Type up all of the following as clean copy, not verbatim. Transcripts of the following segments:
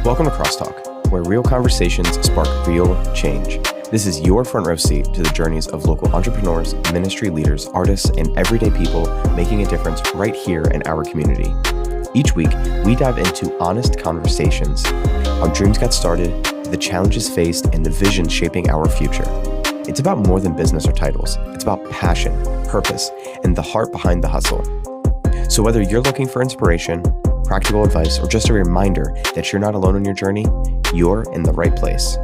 Welcome to Crosstalk, where real conversations spark real change. This is your front row seat to the journeys of local entrepreneurs, ministry leaders, artists, and everyday people making a difference right here in our community. Each week, we dive into honest conversations, how dreams got started, the challenges faced, and the vision shaping our future. It's about more than business or titles. It's about passion, purpose, and the heart behind the hustle. So whether you're looking for inspiration, practical advice, or just a reminder that you're not alone on your journey, you're in the right place.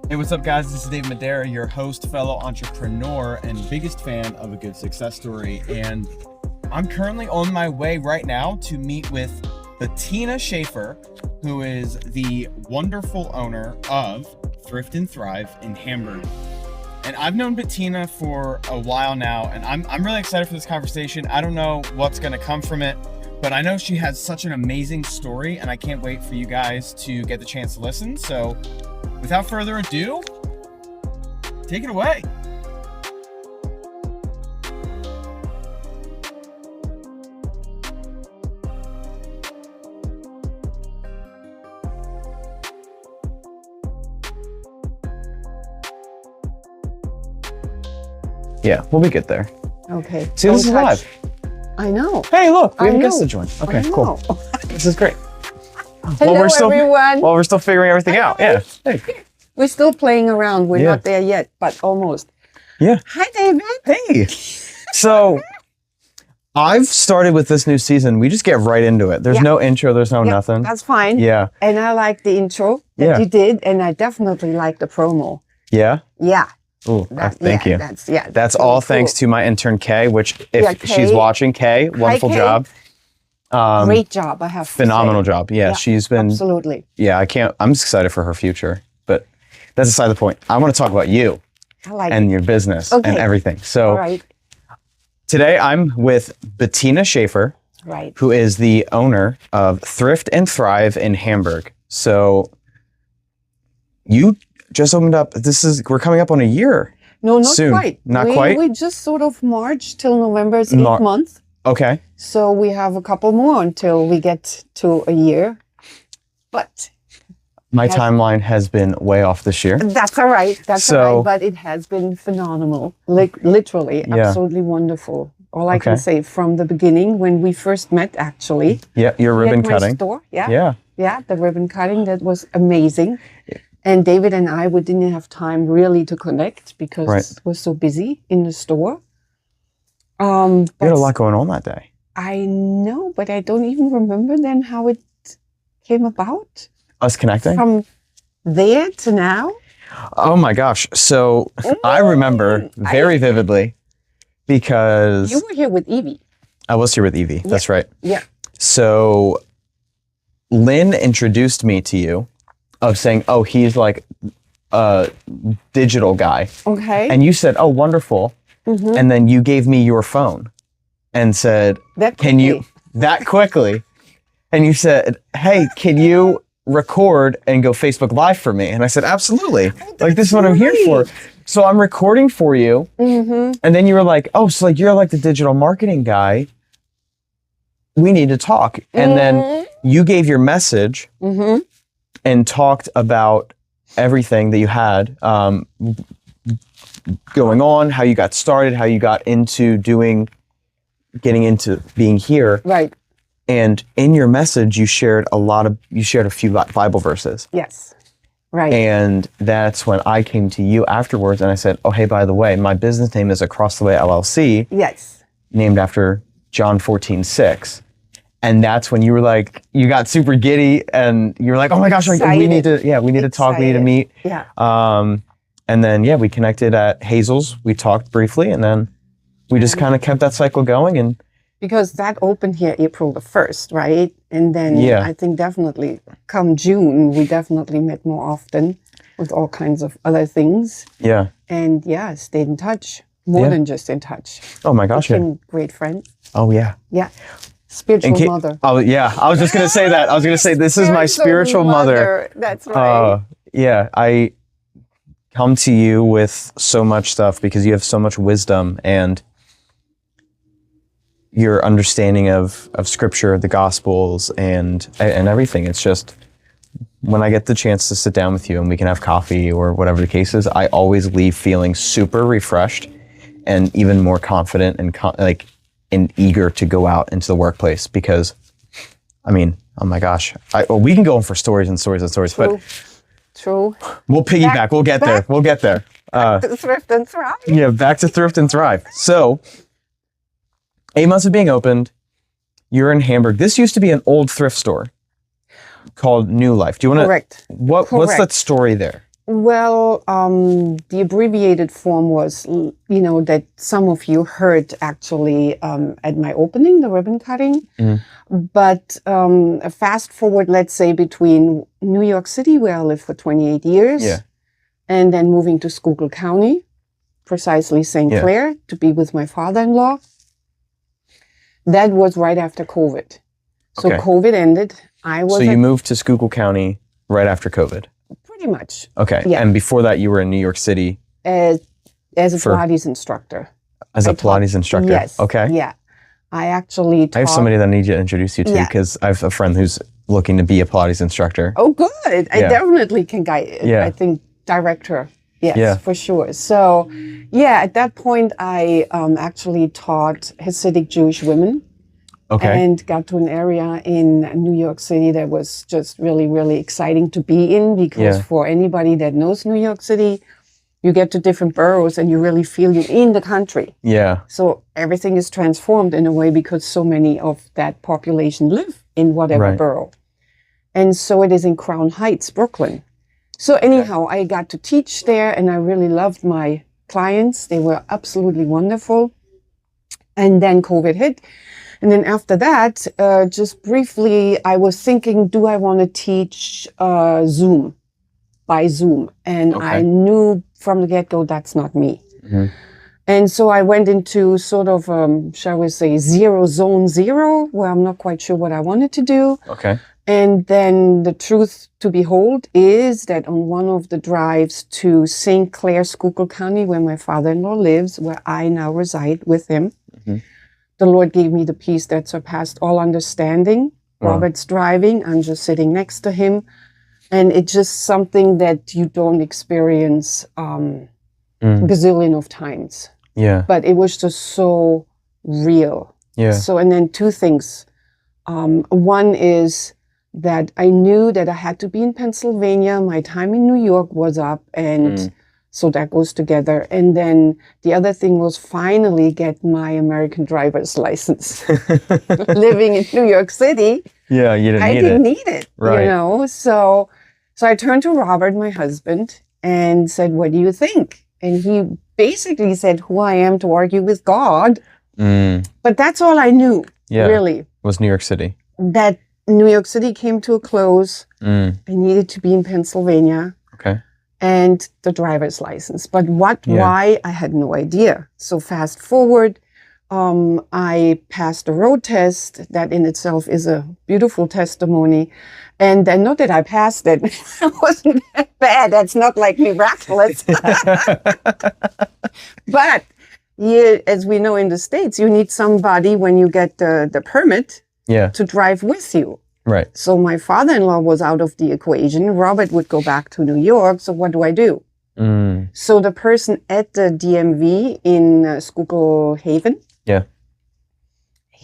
Hey, what's up, guys? This is Dave Madera, your host, fellow entrepreneur, and biggest fan of a good success story. And I'm currently on my way right now to meet with Bettina Schaeffer, who is the wonderful owner of Thrift Thrive in Hamburg. And I've known Bettina for a while now, and I'm really excited for this conversation. I don't know what's going to come from it, but I know she has such an amazing story, and I can't wait for you guys to get the chance to listen. So without further ado, take it away. Yeah, we'll be good there. Okay. See, this is live. I know. Hey, look, we have a guest to join. Okay, cool. This is great. Hello, everyone. Well, we're still figuring everything out. Yeah. Hey. We're still playing around. We're not there yet, but almost. Yeah. Hi, David. Hey. So, I've started with this new season. We just get right into it. There's no intro. There's no nothing. That's fine. Yeah. And I like the intro that you did, and I definitely like the promo. Yeah? Yeah. Oh, thank you. That's really all thanks to my intern, Kay, which if she's watching, Kay, wonderful job. Great job, I have to Phenomenal say. job. Yeah, she's been. Absolutely. Yeah, I'm excited for her future, but that's aside the point. I want to talk about you and your business and everything. So today I'm with Bettina Schaeffer, who is the owner of Thrift Thrive in Hamburg. So you just opened up. We're coming up on a year. No, not soon. Quite. Not quite? We just sort of March till November is 8 months. Okay. So we have a couple more until we get to a year. But my timeline has been way off this year. That's all right. That's all right. But it has been phenomenal. Like literally, absolutely wonderful. All I can say from the beginning when we first met, actually. Yeah, your ribbon cutting. My store. Yeah, the ribbon cutting, that was amazing. And David and we didn't have time really to connect because we're so busy in the store. You had a lot going on that day. I know, but I don't even remember then how it came about. Us connecting? From there to now? Oh my gosh. So I remember very vividly because... You were here with Evie. I was here with Evie. Yeah. That's right. Yeah. So Lynn introduced me to you of saying, oh, he's like a digital guy. Okay. And you said, oh, wonderful. Mm-hmm. And then you gave me your phone and said, can you, that quickly? And you said, hey, can you record and go Facebook Live for me? And I said, absolutely. Like, this is what I'm here for. So I'm recording for you. Mm-hmm. And then you were like, oh, so like you're like the digital marketing guy. We need to talk. And then you gave your message and talked about everything that you had going on, how you got started, how you got into getting into being here. Right. And in your message, you shared a few Bible verses. Yes. Right. And that's when I came to you afterwards and I said, oh, hey, by the way, my business name is Across the Way LLC. Yes. Named after John 14:6. And that's when you were like, you got super giddy and you were like, oh my gosh, we need to talk, we need to meet. Yeah. And then, we connected at Hazel's. We talked briefly and then we just kind of kept that cycle going. And because that opened here April the 1st, right? And then I think definitely come June, we definitely met more often with all kinds of other things. Yeah. And stayed in touch, more than just in touch. Oh my gosh. Became great friends. Oh yeah. Yeah. Spiritual mother. Oh yeah, I was just gonna say that. I was gonna say this is my spiritual mother. That's right. I come to you with so much stuff because you have so much wisdom and your understanding of scripture, the gospels, and everything. It's just, when I get the chance to sit down with you and we can have coffee or whatever the case is, I always leave feeling super refreshed and even more confident and eager to go out into the workplace, because, I mean, oh my gosh, we can go on for stories and stories and stories, True. but True. We'll piggyback. We'll get there. We'll get there. Thrift and Thrive. Yeah, back to Thrift and Thrive. So, 8 months of being opened, you're in Hamburg. This used to be an old thrift store called New Life. Do you want to? Correct. What's that story there? Well, the abbreviated form was, that some of you heard actually at my opening, the ribbon cutting. But fast forward, let's say, between New York City, where I lived for 28 years, and then moving to Schuylkill County, precisely St. Clair, to be with my father-in-law. That was right after COVID. So COVID ended. So you moved to Schuylkill County right after COVID? Pretty much. Okay. Yeah. And before that, you were in New York City? As a Pilates instructor. As a Pilates instructor? Yes. Okay. Yeah. I actually taught. I have somebody that I need to introduce you to, because I have a friend who's looking to be a Pilates instructor. Oh, good. I definitely can guide. I think direct her. Yes, for sure. So, at that point, I actually taught Hasidic Jewish women. Okay. And got to an area in New York City that was just really, really exciting to be in, because for anybody that knows New York City, you get to different boroughs and you really feel you're in the country. Yeah. So everything is transformed in a way because so many of that population live in whatever borough. And so it is in Crown Heights, Brooklyn. So anyhow, I got to teach there and I really loved my clients. They were absolutely wonderful. And then COVID hit. And then after that, just briefly, I was thinking, do I want to teach by Zoom? And I knew from the get-go, that's not me. And so I went into sort of, shall we say, zone zero, where I'm not quite sure what I wanted to do. Okay. And then the truth to behold is that on one of the drives to St. Clair, Schuylkill County, where my father-in-law lives, where I now reside with him, the Lord gave me the peace that surpassed all understanding. Robert's driving. I'm just sitting next to him. And it's just something that you don't experience gazillion of times. Yeah. But it was just so real. Yeah. So, and then two things. One is that I knew that I had to be in Pennsylvania. My time in New York was up, and so that goes together. And then the other thing was finally get my American driver's license. Living in New York City. Yeah, you didn't need it. I didn't need it, right. So I turned to Robert, my husband, and said, what do you think? And he basically said, who I am to argue with God. But that's all I knew, really. Was New York City. That New York City came to a close. I needed to be in Pennsylvania. Okay. And the driver's license. But why, I had no idea. So fast forward, I passed the road test. That in itself is a beautiful testimony. And then, not that I passed it, it wasn't that bad. That's not like miraculous. But as we know in the States, you need somebody when you get the permit to drive with you. Right. So my father-in-law was out of the equation. Robert would go back to New York. So what do I do? So the person at the DMV in Schuylkill Haven,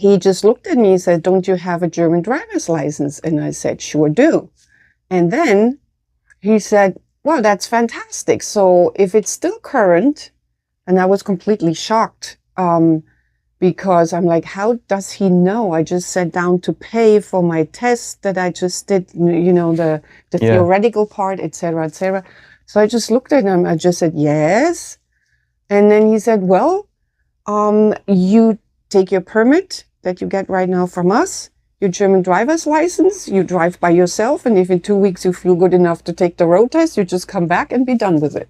he just looked at me and said, don't you have a German driver's license? And I said, sure do. And then he said, well, that's fantastic. So if it's still current, and I was completely shocked, because I'm like, how does he know? I just sat down to pay for my test that I just did, the theoretical part, et cetera, et cetera. So I just looked at him. I just said, yes. And then he said, well, you take your permit that you get right now from us, your German driver's license, you drive by yourself. And if in 2 weeks you feel good enough to take the road test, you just come back and be done with it.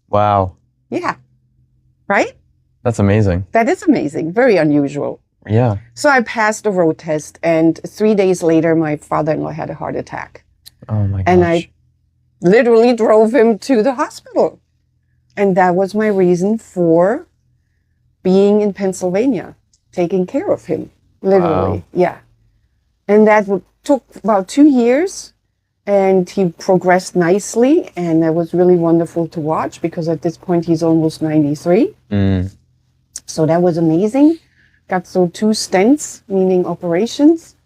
Wow. Yeah. Right? That's amazing. That is amazing. Very unusual. Yeah. So I passed the road test, and 3 days later, my father-in-law had a heart attack. Oh my gosh. And I literally drove him to the hospital. And that was my reason for being in Pennsylvania, taking care of him, literally. Wow. Yeah. And that took about 2 years, and he progressed nicely, and that was really wonderful to watch because at this point he's almost 93. So that was amazing. Got through 2 stents, meaning operations.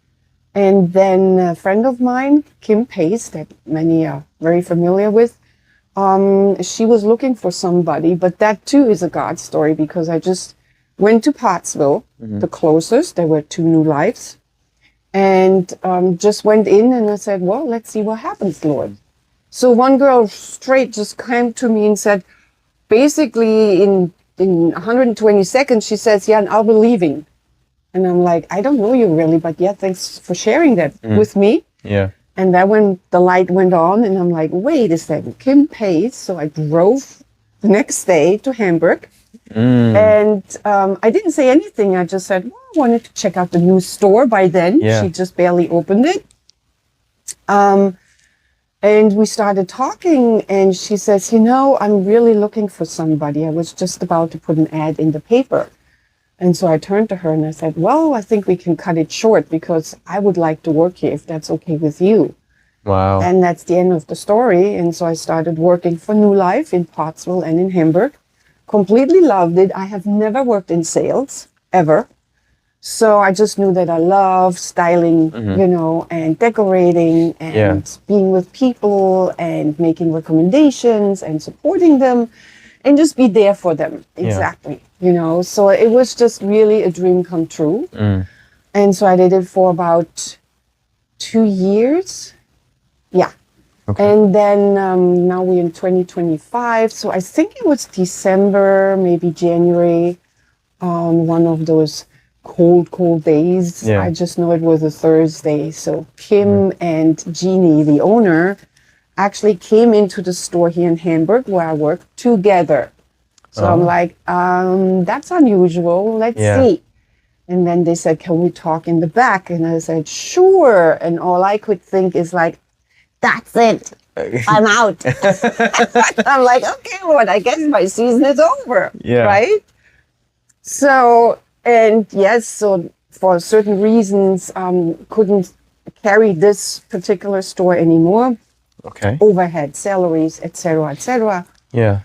And then a friend of mine, Kim Pace, that many are very familiar with, she was looking for somebody, but that too is a God story because I just went to Pottsville, the closest. There were 2 New Lives, and just went in and I said, well, let's see what happens, Lord. So one girl straight just came to me and said, basically in 120 seconds, she says, yeah, and I'll be leaving. And I'm like, I don't know you really, but yeah, thanks for sharing that with me. Yeah. And then when the light went on and I'm like, wait a second, Kim Pace. So I drove the next day to Hamburg. And I didn't say anything. I just said, well, I wanted to check out the new store by then. Yeah. She just barely opened it. And we started talking and she says, you know, I'm really looking for somebody. I was just about to put an ad in the paper. And so I turned to her and I said, well, I think we can cut it short because I would like to work here if that's okay with you. Wow. And that's the end of the story. And so I started working for New Life in Pottsville and in Hamburg. Completely loved it. I have never worked in sales, ever. So I just knew that I love styling, you know, and decorating and being with people and making recommendations and supporting them and just be there for them. Exactly. You know, so it was just really a dream come true. And so I did it for about 2 years. Yeah. Okay. And then now we're in 2025. So I think it was December, maybe January, one of those cold days. I just know it was a Thursday. So Kim and Jeannie, the owner, actually came into the store here in Hamburg where I work together. So I'm like, that's unusual. Let's see. And then they said, can we talk in the back? And I said, sure. And all I could think is like, that's it. I'm out. I'm like, okay, Lord, I guess my season is over. Yeah. Right? So, and yes, so for certain reasons, couldn't carry this particular store anymore. Okay. Overhead, salaries, etc., etc. Yeah.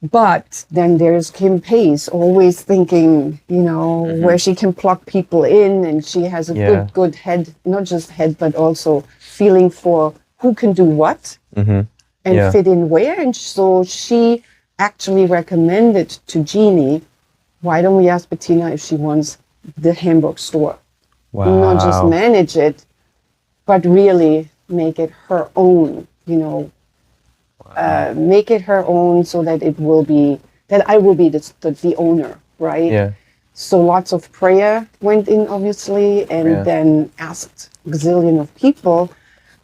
But then there's Kim Pace, always thinking, you know, where she can plug people in, and she has a good head, not just head, but also feeling for who can do what and fit in where. And so she actually recommended to Jeannie, why don't we ask Bettina if she wants the Hamburg store? Wow. Not just manage it, but really make it her own, you know, make it her own so that it will be, that I will be the owner, right? Yeah. So lots of prayer went in, obviously, and then asked a gazillion of people,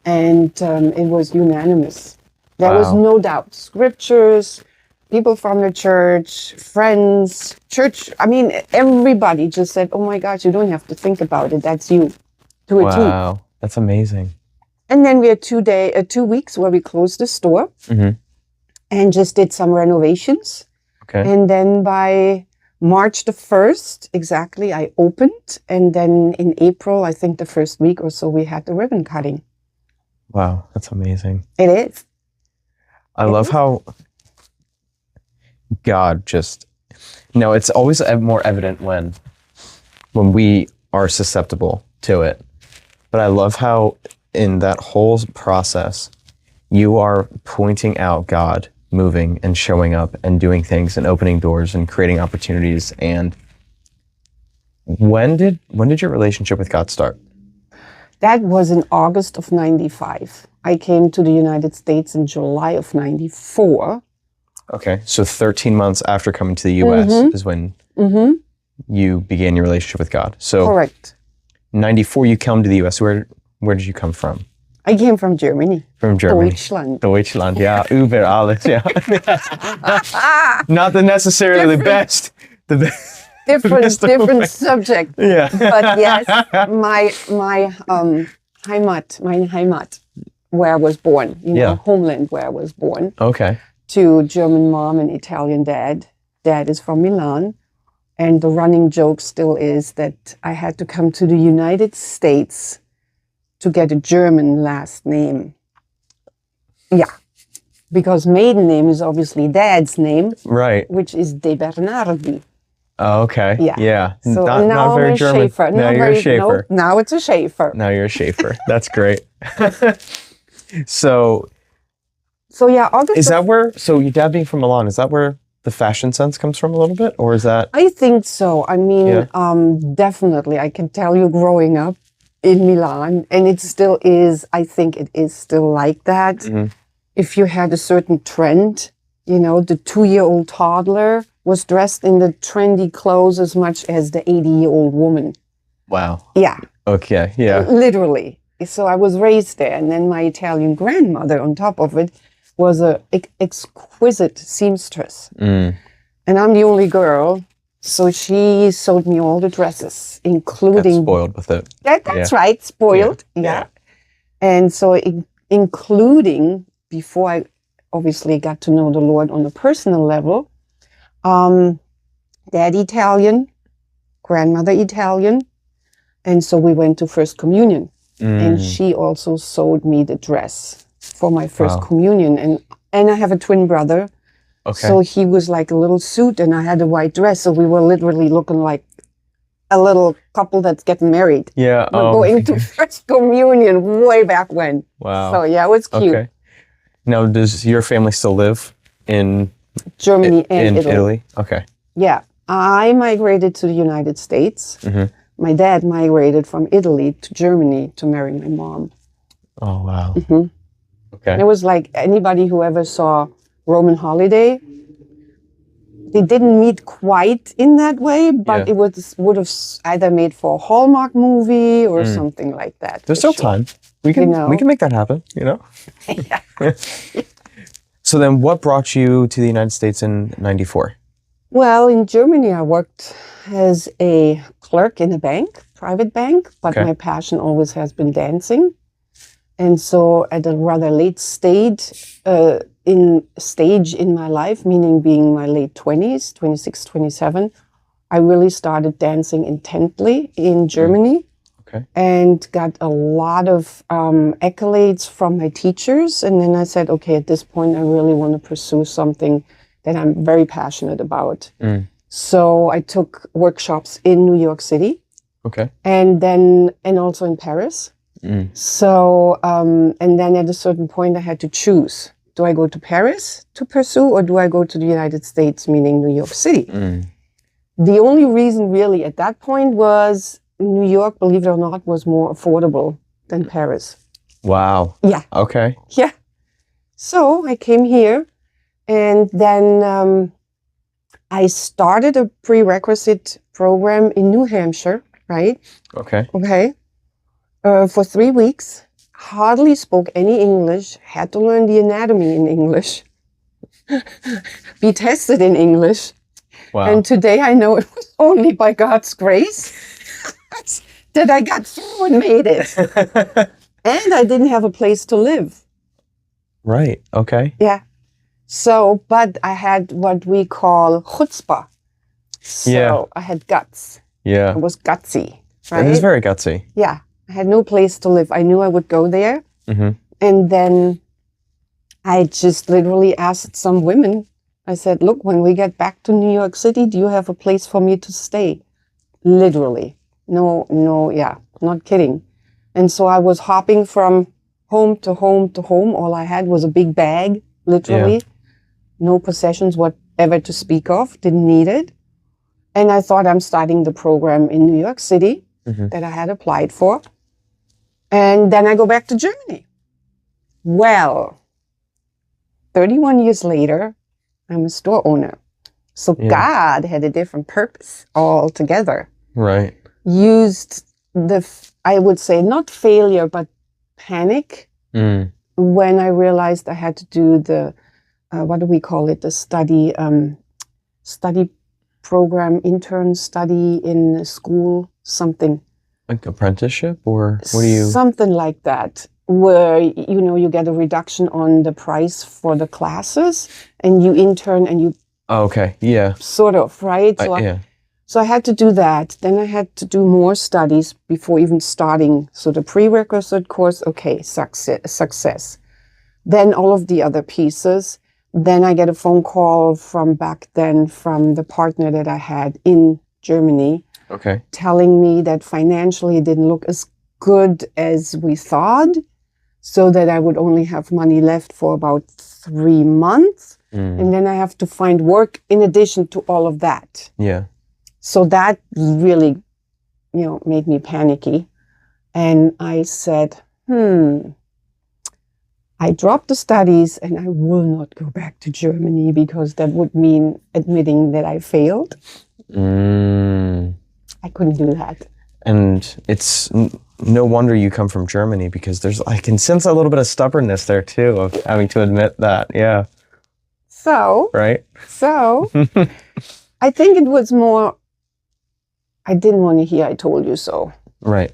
and it was unanimous. There was no doubt. Scriptures, people from the church, friends, church, I mean, everybody just said, oh my gosh, you don't have to think about it. That's you. To a T. Wow, that's amazing. And then we had 2 weeks where we closed the store and just did some renovations. Okay. And then by March the 1st, exactly, I opened. And then in April, I think the first week or so, we had the ribbon cutting. Wow, that's amazing. It is. I love how God just, you know, it's always more evident when we are susceptible to it. But I love how in that whole process, you are pointing out God moving and showing up and doing things and opening doors and creating opportunities. And when did your relationship with God start? That was in August of 95. I came to the United States in July of 94. Okay, so 13 months after coming to the U.S. is when you began your relationship with God. So correct. 94, you come to the U.S. Where did you come from? I came from Germany. From Germany. Deutschland, yeah. Über alles, yeah. Not the necessarily the best. Different subject. Yeah. But yes, my Heimat, where I was born, you know, homeland where I was born. Okay. To German mom and Italian dad. Dad is from Milan. And the running joke still is that I had to come to the United States to get a German last name. Yeah. Because maiden name is obviously Dad's name. Right. Which is De Bernardi. Oh, okay. Yeah. So now not very I'm a German. Schaeffer. Now you're a Schaeffer. Nope, now it's a Schaeffer. Now you're a Schaeffer. That's great. So yeah, August. Is that where, so your dad being from Milan, is that where the fashion sense comes from a little bit? Or is that? I think so. I mean, definitely. I can tell you growing up in Milan, and it still is, I think it is still like that. Mm-hmm. If you had a certain trend, you know, the 2-year-old toddler was dressed in the trendy clothes as much as the 80-year-old woman. Wow. Yeah. Okay. Yeah. Literally. So I was raised there. And then my Italian grandmother, on top of it, was an exquisite seamstress. Mm. And I'm the only girl. So she sewed me all the dresses, including... Got spoiled with it. That's right. Spoiled. Yeah. And so including, before I obviously got to know the Lord on a personal level, Dad Italian, grandmother Italian. And so we went to First Communion. And she also sewed me the dress for my First Communion. And I have a twin brother. Okay. So he was like a little suit and I had a white dress. So we were literally looking like a little couple that's getting married. Yeah. We're going to First Communion way back when. Wow. So yeah, it was cute. Okay. Now, does your family still live in Germany and Italy? Okay. Yeah. I migrated to the United States. Mm-hmm. My dad migrated from Italy to Germany to marry my mom. Oh, wow. Mm-hmm. Okay. It was like anybody who ever saw Roman Holiday. They didn't meet quite in that way, but it would have either made for a Hallmark movie or something like that. There's still time. We can make that happen, you know? Yeah. So then what brought you to the United States in 94? Well, in Germany, I worked as a clerk in a bank, private bank, but my passion always has been dancing. And so at a rather late stage in my life, meaning being my late 20s, 26, 27, I really started dancing intently in Germany. Okay. And got a lot of accolades from my teachers. And then I said, okay, at this point, I really want to pursue something that I'm very passionate about. So I took workshops in New York City. Okay. And also in Paris. So, and then at a certain point I had to choose. Do I go to Paris to pursue or do I go to the United States, meaning New York City? The only reason really at that point was New York, believe it or not, was more affordable than Paris. Wow. Yeah. Okay. Yeah. So I came here and then I started a prerequisite program in New Hampshire, right? Okay. Okay. For 3 weeks, hardly spoke any English, had to learn the anatomy in English, be tested in English. Wow. And today I know it was only by God's grace that I got through and made it. And I didn't have a place to live. Right. Okay. Yeah. So, but I had what we call chutzpah. So I had guts. Yeah. I was gutsy. Right? It is very gutsy. Yeah. I had no place to live. I knew I would go there. Mm-hmm. And then I just literally asked some women. I said, look, when we get back to New York City, do you have a place for me to stay? Literally. No, not kidding. And so I was hopping from home to home to home. All I had was a big bag, literally. Yeah. No possessions whatever to speak of. Didn't need it. And I thought I'm starting the program in New York City that I had applied for. And then I go back to Germany. Well, 31 years later, I'm a store owner. So God had a different purpose altogether. Right. Used I would say not failure, but panic when I realized I had to do the, what do we call it? The study program, intern study in a school, something. Like apprenticeship or what do you? Something like that, where, you get a reduction on the price for the classes and you intern and you. Oh, okay. Yeah. Sort of, right? So So I had to do that. Then I had to do more studies before even starting. So the prerequisite course, okay, success. Then all of the other pieces. Then I get a phone call from back then from the partner that I had in Germany. Okay. Telling me that financially it didn't look as good as we thought. So that I would only have money left for about 3 months. And then I have to find work in addition to all of that. Yeah. So that really, made me panicky. And I said, I dropped the studies and I will not go back to Germany because that would mean admitting that I failed. I couldn't do that. And it's no wonder you come from Germany because I can sense a little bit of stubbornness there too of having to admit that. Yeah. So. Right. So I think it was more, I didn't want to hear I told you so. Right.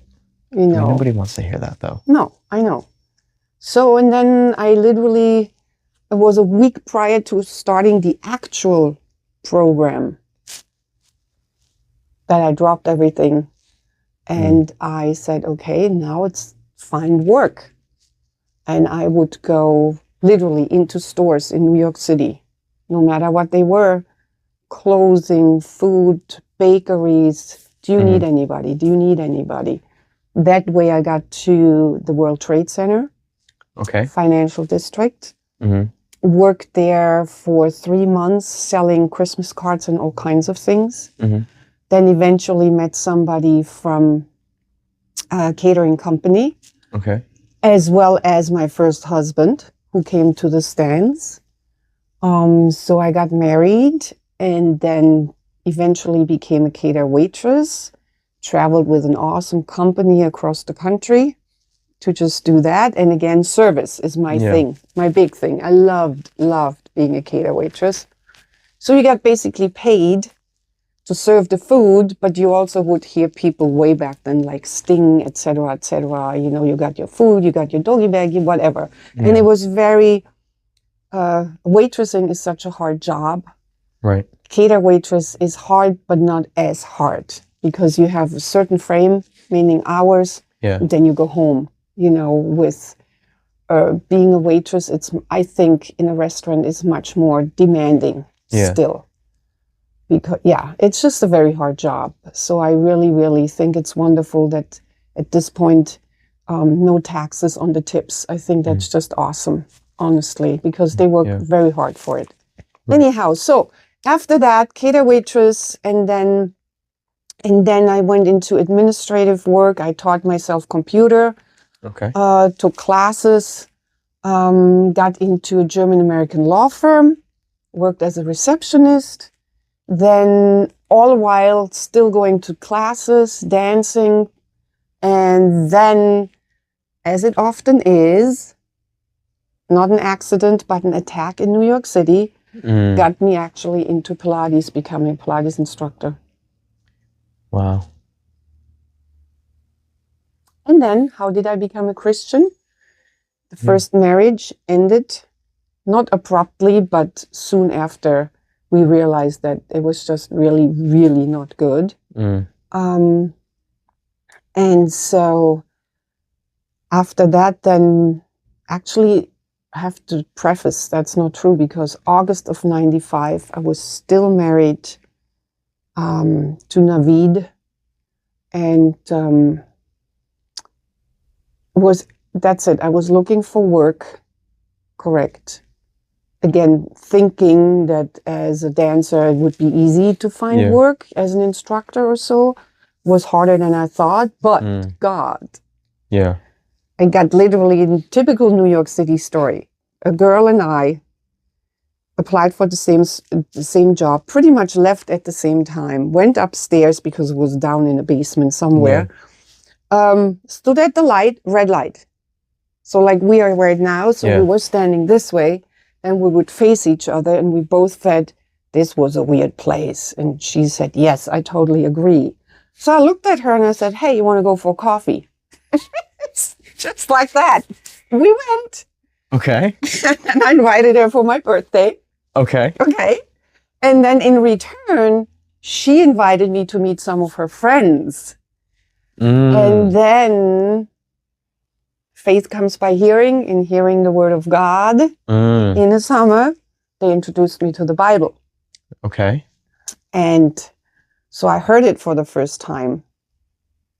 Nobody wants to hear that though. No, I know. So, and then it was a week prior to starting the actual program that I dropped everything. And I said, okay, now it's find work. And I would go literally into stores in New York City, no matter what they were, clothing, food, bakeries. Do you need anybody? Do you need anybody? That way I got to the World Trade Center. Okay. Financial district. Worked there for 3 months selling Christmas cards and all kinds of things. Then eventually met somebody from a catering company. Okay. As well as my first husband who came to the stands. So I got married and then eventually became a cater waitress. Traveled with an awesome company across the country to just do that. And again, service is my thing, my big thing. I loved being a cater waitress. So you got basically paid to serve the food, but you also would hear people way back then like sting, etc., etc. You got your food, you got your doggy bag, whatever. Yeah. And it was very, waitressing is such a hard job. Right. Cater waitress is hard, but not as hard because you have a certain frame, meaning hours, and then you go home. With being a waitress, I think in a restaurant is much more demanding still. Because, it's just a very hard job. So I really, really think it's wonderful that at this point, no taxes on the tips. I think that's just awesome, honestly, because they work very hard for it. Right. Anyhow, so after that, cater waitress, and then I went into administrative work. I taught myself computer. Okay. Took classes, got into a German-American law firm, worked as a receptionist, then all the while still going to classes, dancing, and then, as it often is, not an accident, but an attack in New York City, got me actually into Pilates, becoming a Pilates instructor. Wow. And then, how did I become a Christian? The first marriage ended, not abruptly, but soon after we realized that it was just really, really not good. And so after that, then actually I have to preface that's not true because August of 95, I was still married to Navid and that's it. I was looking for work, correct. Again, thinking that as a dancer, it would be easy to find work as an instructor or so. Was harder than I thought, but God. Yeah. I got literally in typical New York City story. A girl and I applied for the same job, pretty much left at the same time, went upstairs because it was down in a basement somewhere, stood at the light, red light. So like we are right now, so we were standing this way and we would face each other and we both said, this was a weird place. And she said, yes, I totally agree. So I looked at her and I said, hey, you want to go for coffee? Just like that. We went. Okay. And I invited her for my birthday. Okay. Okay. And then in return, she invited me to meet some of her friends. And then faith comes by hearing, and hearing the word of God. In the summer, they introduced me to the Bible. Okay. And so I heard it for the first time.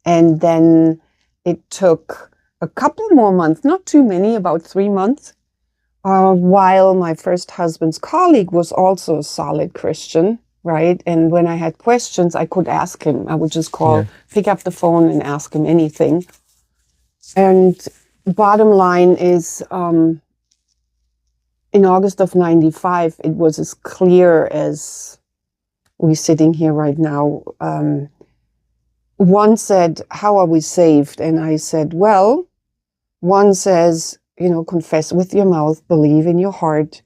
And then it took a couple more months, not too many, about 3 months, while my first husband's colleague was also a solid Christian, right? And when I had questions, I could ask him. I would just pick up the phone and ask him anything. And bottom line is, in August of 95, it was as clear as we're sitting here right now. One said, how are we saved? And I said, well, one says, confess with your mouth, believe in your heart,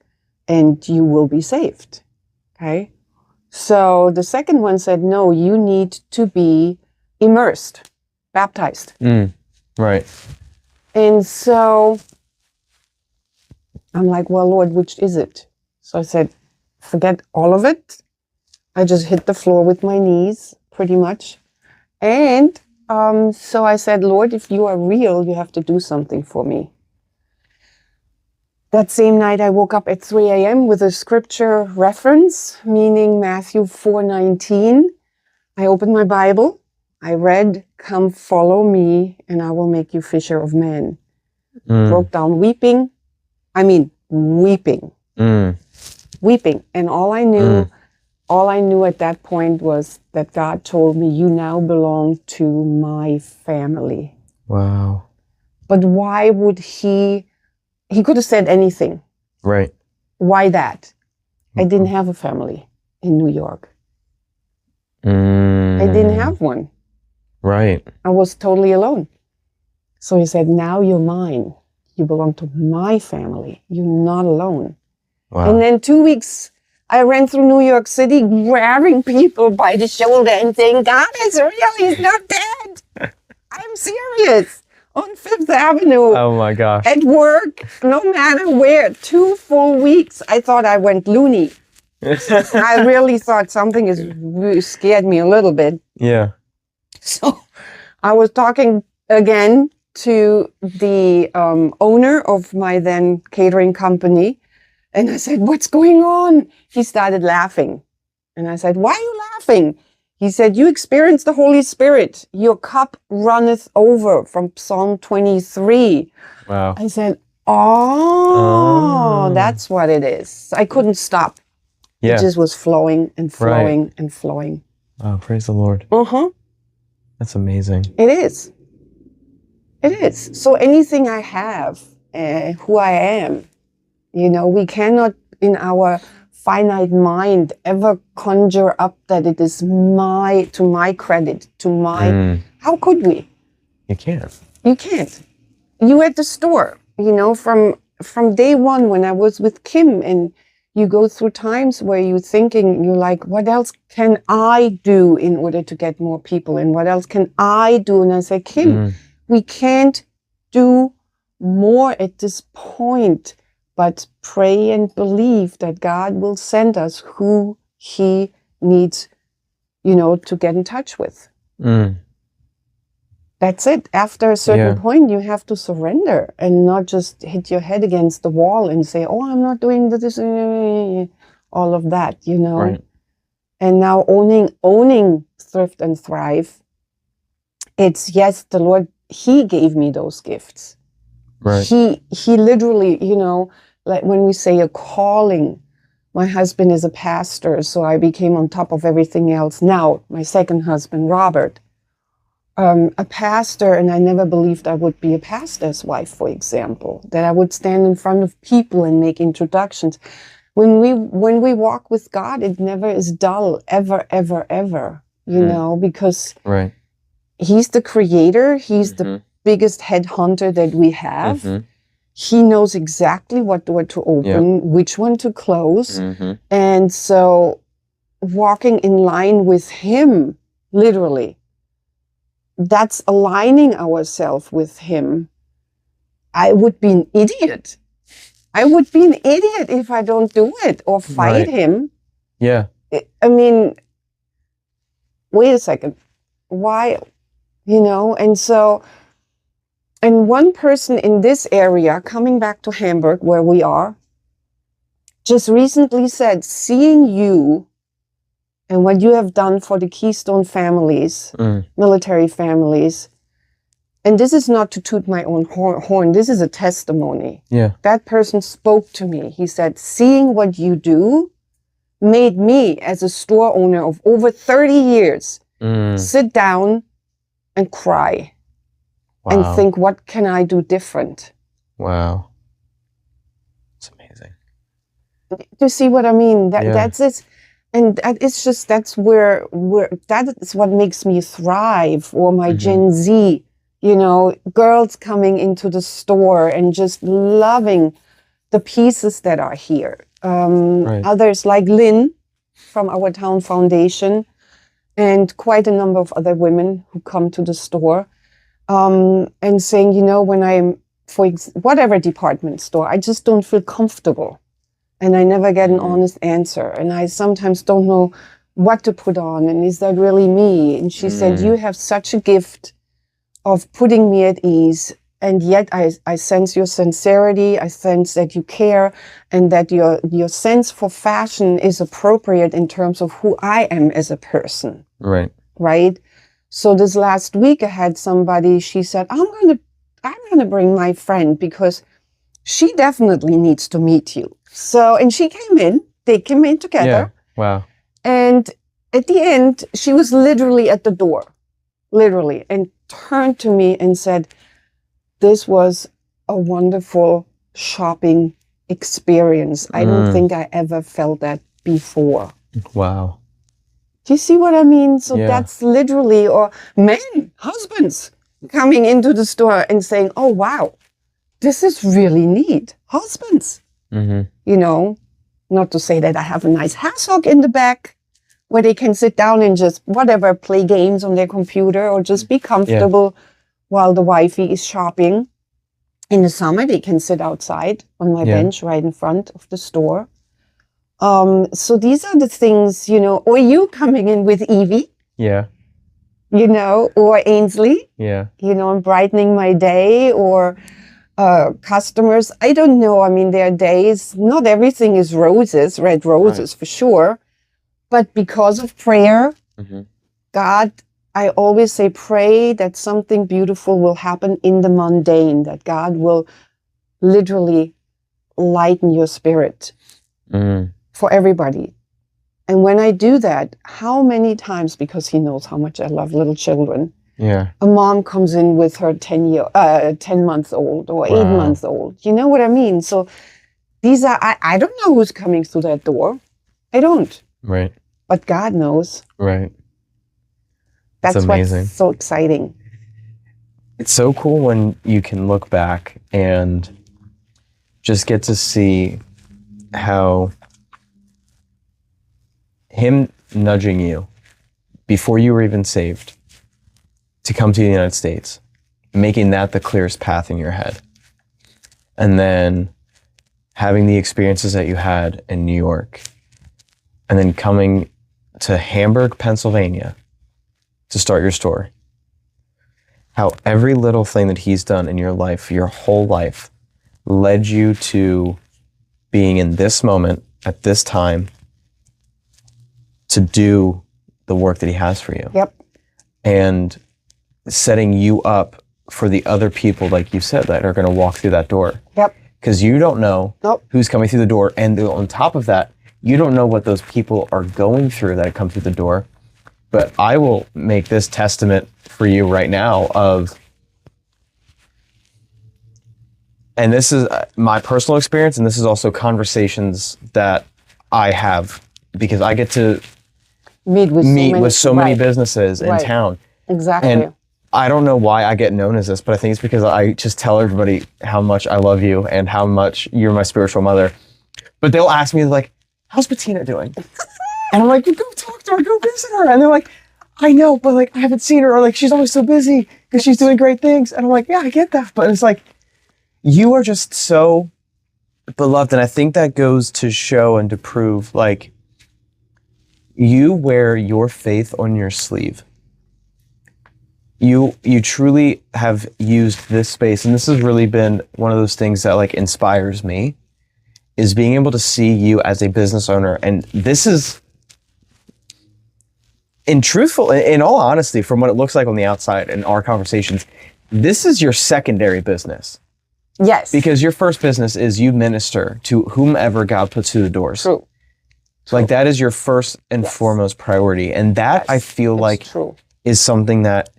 and you will be saved. Okay? So the second one said, no, you need to be immersed, baptized. Right. And so I'm like, well, Lord, which is it? So I said, forget all of it. I just hit the floor with my knees, pretty much. And so I said, Lord, if you are real, you have to do something for me. That same night, I woke up at 3 a.m. with a scripture reference, meaning Matthew 4:19. I opened my Bible. I read, come follow me, and I will make you fisher of men. Broke down weeping. I mean, weeping. Weeping. And all I knew at that point was that God told me, you now belong to my family. Wow. But why would he could have said anything. Right. Why that? I didn't have a family in New York. I didn't have one. Right. I was totally alone. So he said, now you're mine. You belong to my family. You're not alone. Wow. And then 2 weeks, I ran through New York City, grabbing people by the shoulder and saying, God is real. He's not dead. I'm serious. On Fifth Avenue. Oh my gosh. At work, no matter where. 2 full weeks, I thought I went loony. I really thought something scared me a little bit. Yeah. So I was talking again to the owner of my then catering company. And I said, what's going on? He started laughing. And I said, why are you laughing? He said, you experienced the Holy Spirit. Your cup runneth over, from Psalm 23. Wow. I said, oh, that's what it is. I couldn't stop. Yeah. It just was flowing and flowing and flowing. Oh, praise the Lord. That's amazing. It is. It is. So anything I have, who I am, we cannot in our finite mind ever conjure up that it is to my credit, how could we? You can't. You can't. You at the store, from day one when I was with Kim, and you go through times where you're like, what else can I do in order to get more people? And what else can I do? And I say, Kim, we can't do more at this point, but pray and believe that God will send us who he needs, to get in touch with. That's it. After a certain point, you have to surrender and not just hit your head against the wall and say, oh, I'm not doing this, all of that, Right. And now owning Thrift and Thrive, it's, yes, the Lord, he gave me those gifts. Right. He literally, like when we say a calling, my husband is a pastor, so I became on top of everything else. Now, my second husband, Robert, a pastor, and I never believed I would be a pastor's wife, for example, that I would stand in front of people and make introductions. When we walk with God, it never is dull, ever, ever, ever, because he's the creator. He's the biggest headhunter that we have. He knows exactly what door to open, which one to close. And so walking in line with him, literally, that's aligning ourselves with him. I would be an idiot. I would be an idiot if I don't do it or fight him. Yeah. I mean, wait a second, why, and so, and one person in this area, coming back to Hamburg, where we are, just recently said, seeing you and what you have done for the Keystone families, military families, and this is not to toot my own horn, this is a testimony. Yeah. That person spoke to me. He said, seeing what you do made me, as a store owner of over 30 years, sit down and cry and think, what can I do different? Wow. It's amazing. Do you see what I mean? That's it. And it's just, that's where that is what makes me thrive, or my Gen Z, girls coming into the store and just loving the pieces that are here. Others like Lynn from our town foundation, and quite a number of other women who come to the store, and saying, when I'm whatever department store, I just don't feel comfortable. And I never get an honest answer. And I sometimes don't know what to put on. And is that really me? And she said, you have such a gift of putting me at ease. And yet I sense your sincerity. I sense that you care, and that your sense for fashion is appropriate in terms of who I am as a person. Right. Right. So this last week I had somebody, she said, I'm going to bring my friend because she definitely needs to meet you. So, and she came in, they came in together. Yeah. Wow. And at the end, she was literally at the door, and turned to me and said, this was a wonderful shopping experience. I don't think I ever felt that before. Wow. Do you see what I mean? So that's literally, or men, husbands coming into the store and saying, oh, wow, this is really neat. Husbands. Not to say that I have a nice hassock in the back where they can sit down and just play games on their computer, or just be comfortable while the wifey is shopping. In the summer, they can sit outside on my bench right in front of the store. So these are the things, or you coming in with Evie. Yeah. Or Ainsley. Yeah. And brightening my day, or customers. I don't know. I mean, there are days, not everything is roses, red roses for sure. But because of prayer, God, I always say, pray that something beautiful will happen in the mundane, that God will literally lighten your spirit for everybody. And when I do that, how many times, because he knows how much I love little children, a mom comes in with her 10-month-old or 8-month-old. You know what I mean? So these are, I don't know who's coming through that door. I don't. Right. But God knows. Right. That's amazing. What's so exciting. It's so cool when you can look back and just get to see how him nudging you before you were even saved to come to the United States, making that the clearest path in your head. And then having the experiences that you had in New York, and then coming to Hamburg, Pennsylvania to start your store. How every little thing that he's done in your life, your whole life, led you to being in this moment at this time to do the work that he has for you. Yep. And setting you up for the other people, like you said, that are going to walk through that door. Yep. Because you don't know who's coming through the door. And on top of that, you don't know what those people are going through that come through the door. But I will make this testament for you right now of, and this is my personal experience, and this is also conversations that I have, because I get to meet with so many businesses in town. Exactly. And I don't know why I get known as this, but I think it's because I just tell everybody how much I love you and how much you're my spiritual mother. But they'll ask me, like, how's Bettina doing? And I'm like, you go talk to her, go visit her. And they're like, I know, but like, I haven't seen her. Or like, she's always so busy because she's doing great things. And I'm like, yeah, I get that. But it's like, you are just so beloved. And I think that goes to show and to prove, like, You wear your faith on your sleeve. You truly have used this space, and this has really been one of those things that like inspires me, is being able to see you as a business owner. And this is, in all honesty, from what it looks like on the outside in our conversations, this is your secondary business. Yes. Because your first business is you minister to whomever God puts through the doors. True. Like that is your first and foremost priority. And that I feel like is something that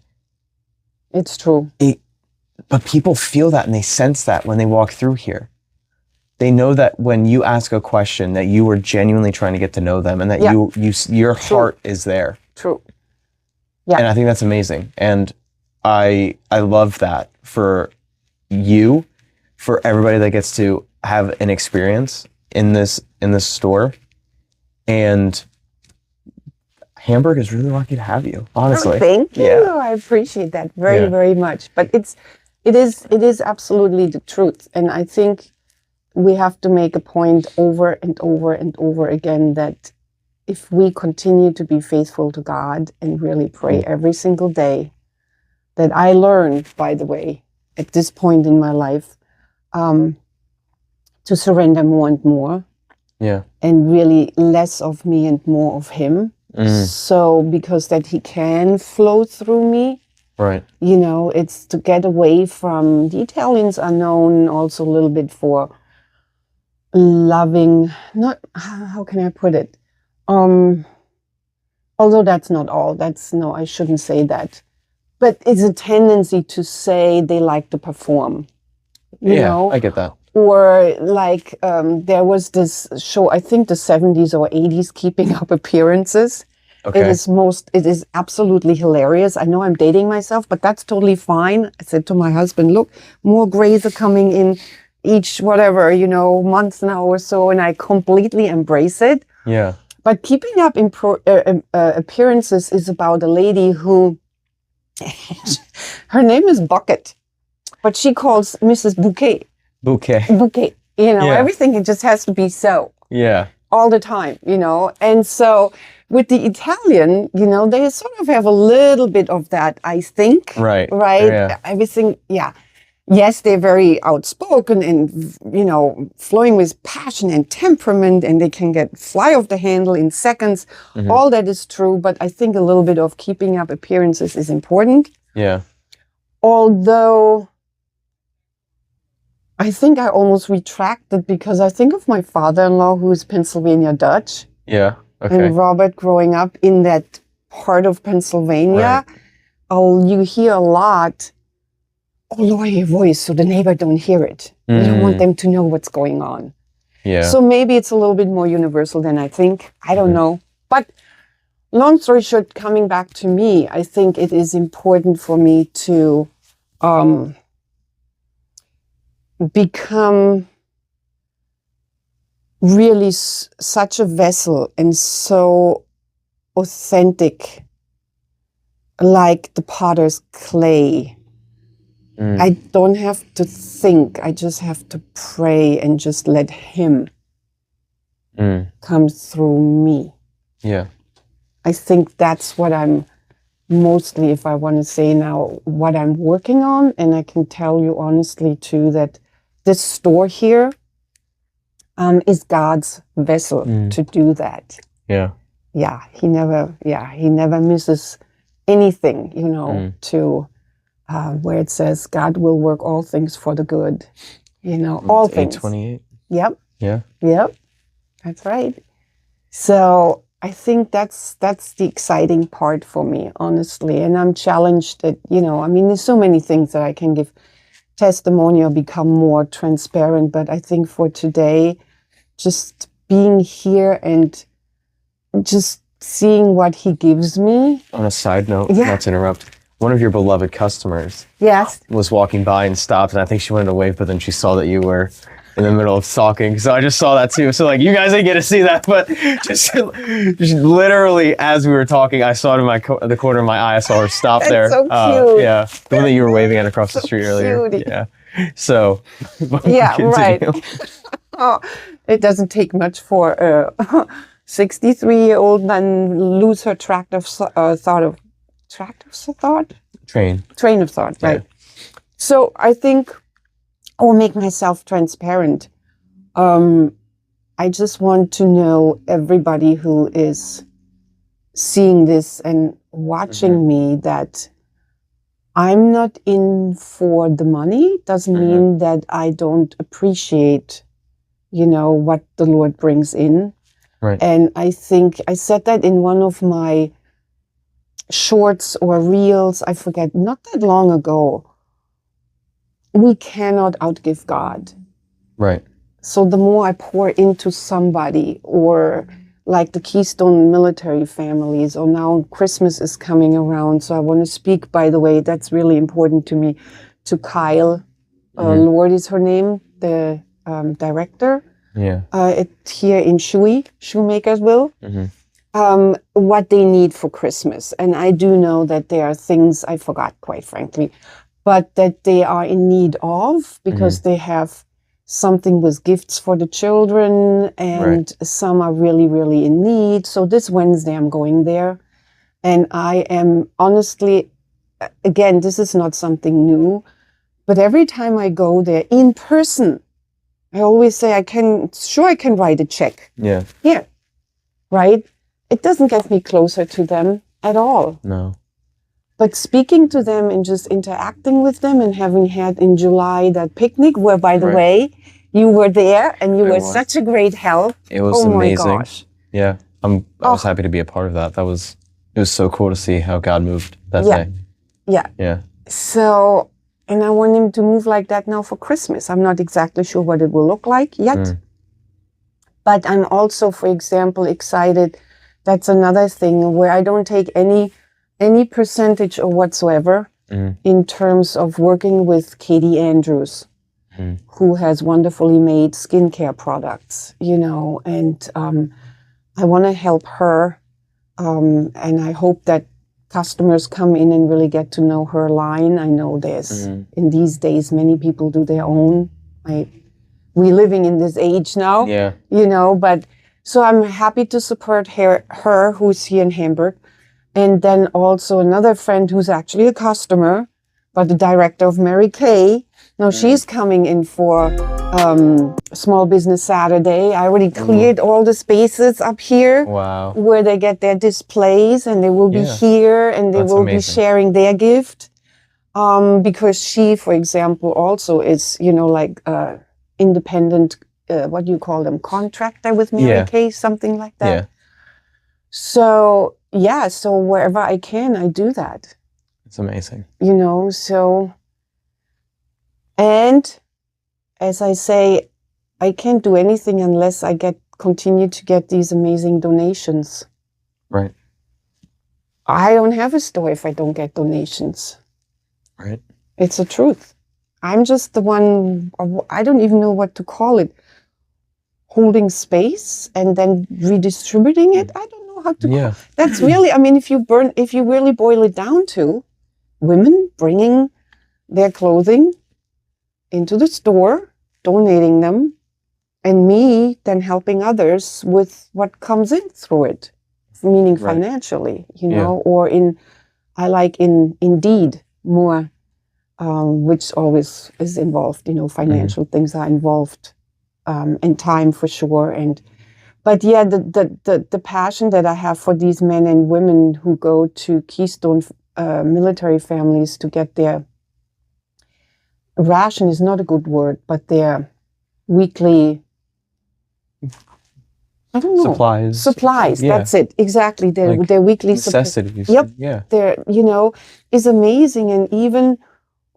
it's true. But people feel that and they sense that when they walk through here. They know that when you ask a question that you are genuinely trying to get to know them and that your heart is there. True. Yeah. And I think that's amazing. And I love that for you, for everybody that gets to have an experience in this store. And Hamburg is really lucky to have you, honestly. Oh, thank you. Yeah. I appreciate that very much. But it is absolutely the truth. And I think we have to make a point over and over and over again that if we continue to be faithful to God and really pray every single day, that I learned, by the way, at this point in my life, to surrender more and more. Yeah. And really less of me and more of him. So because that he can flow through me. Right. You know, it's to get away from, the Italians are known also a little bit for loving, not, how can I put it? Although that's not all, no, I shouldn't say that. But it's a tendency to say they like to perform. You know? I get that. Or like there was this show, I think the 70s or 80s, Keeping Up Appearances. Okay. It is absolutely hilarious. I know I'm dating myself, but that's totally fine. I said to my husband, look, more grays are coming in each month now or so, and I completely embrace it. Yeah. But Keeping Up Appearances is about a lady who, her name is Bucket, but she calls Mrs. Bouquet. Bouquet. Everything, it just has to be so. Yeah. All the time, And so with the Italian, they sort of have a little bit of that, I think. Right. Yeah. Everything, yeah. Yes, they're very outspoken and, flowing with passion and temperament, and they can fly off the handle in seconds. Mm-hmm. All that is true, but I think a little bit of keeping up appearances is important. Yeah. Although I think I almost retracted because I think of my father-in-law who is Pennsylvania Dutch. Yeah, okay. And Robert growing up in that part of Pennsylvania. Right. You hear a lot, lower your voice so the neighbor don't hear it. You don't want them to know what's going on. Yeah. So maybe it's a little bit more universal than I think. I don't know. But long story short, coming back to me, I think it is important for me to become really such a vessel and so authentic, like the potter's clay. I don't have to think, I just have to pray and just let him come through me. Yeah. I think that's what I'm mostly, if I want to say now, what I'm working on. And I can tell you honestly too that this store here is God's vessel to do that. Yeah. Yeah. He never misses anything, to where it says God will work all things for the good, all things. 8:28. Yep. Yeah. Yep. That's right. So I think that's the exciting part for me, honestly. And I'm challenged that, there's so many things that I can give testimony or become more transparent. But I think for today, just being here and just seeing what he gives me. On a side note, not to interrupt, one of your beloved customers was walking by and stopped, and I think she wanted to wave, but then she saw that you were in the middle of talking. So I just saw that too. So you guys didn't get to see that, but just literally as we were talking, I saw it in the corner of my eye. I saw her stop there. So cute. Yeah. The one that you were waving at across the street earlier. Cute. Yeah. So. Yeah, right. Oh, it doesn't take much for 63-year-old man lose her train of thought, right? So I think I will make myself transparent. I just want to know everybody who is seeing this and watching me that I'm not in for the money. Doesn't mean that I don't appreciate, what the Lord brings in. Right. And I think I said that in one of my shorts or reels, I forget, not that long ago. We cannot outgive God. Right. So the more I pour into somebody, or like the Keystone military families, or now Christmas is coming around. So I want to speak, by the way, that's really important to me, to Kyle. Lord is her name, the director. Yeah. Here in Shoemakersville. What they need for Christmas. And I do know that there are things I forgot, quite frankly, but that they are in need of, because they have something with gifts for the children, and some are really, really in need. So this Wednesday I'm going there, and I am honestly, again, this is not something new, but every time I go there in person, I always say I can write a check. Yeah. Yeah. Right? It doesn't get me closer to them at all. No. But speaking to them and just interacting with them, and having had in July that picnic where, by the way, you were there and you were such a great help. It was amazing. My gosh. Yeah. I was happy to be a part of that. It was so cool to see how God moved that day. Yeah. Yeah. So, and I want him to move like that now for Christmas. I'm not exactly sure what it will look like yet. But I'm also, for example, excited. That's another thing where I don't take any percentage or whatsoever in terms of working with Katie Andrews, who has wonderfully made skincare products, and I want to help her. And I hope that customers come in and really get to know her line. I know there's, in these days, many people do their own. We're living in this age now, but so I'm happy to support her who's here in Hamburg. And then also another friend who's actually a customer, but the director of Mary Kay. Now she's coming in for Small Business Saturday. I already cleared all the spaces up here where they get their displays, and they will be here, and they will be sharing their gift. Because she, for example, also is, independent, what do you call them, contractor with Mary Kay, something like that. Yeah. So, so wherever I can, I do that. It's amazing. So, and as I say, I can't do anything unless I continue to get these amazing donations. Right. I don't have a store if I don't get donations. Right. It's the truth. I'm just the one, I don't even know what to call it, holding space and then redistributing it. I don't know how to call it. That's really, if you really boil it down to women bringing their clothing into the store, donating them, and me then helping others with what comes in through it, meaning financially, or I like Indeed more, which always is involved, financial things are involved, and time for sure. But the passion that I have for these men and women who go to Keystone military families to get their ration is not a good word, but their weekly, I don't know. Supplies, that's it. Exactly. Their weekly necessities. Yep. Yeah. Is amazing. And even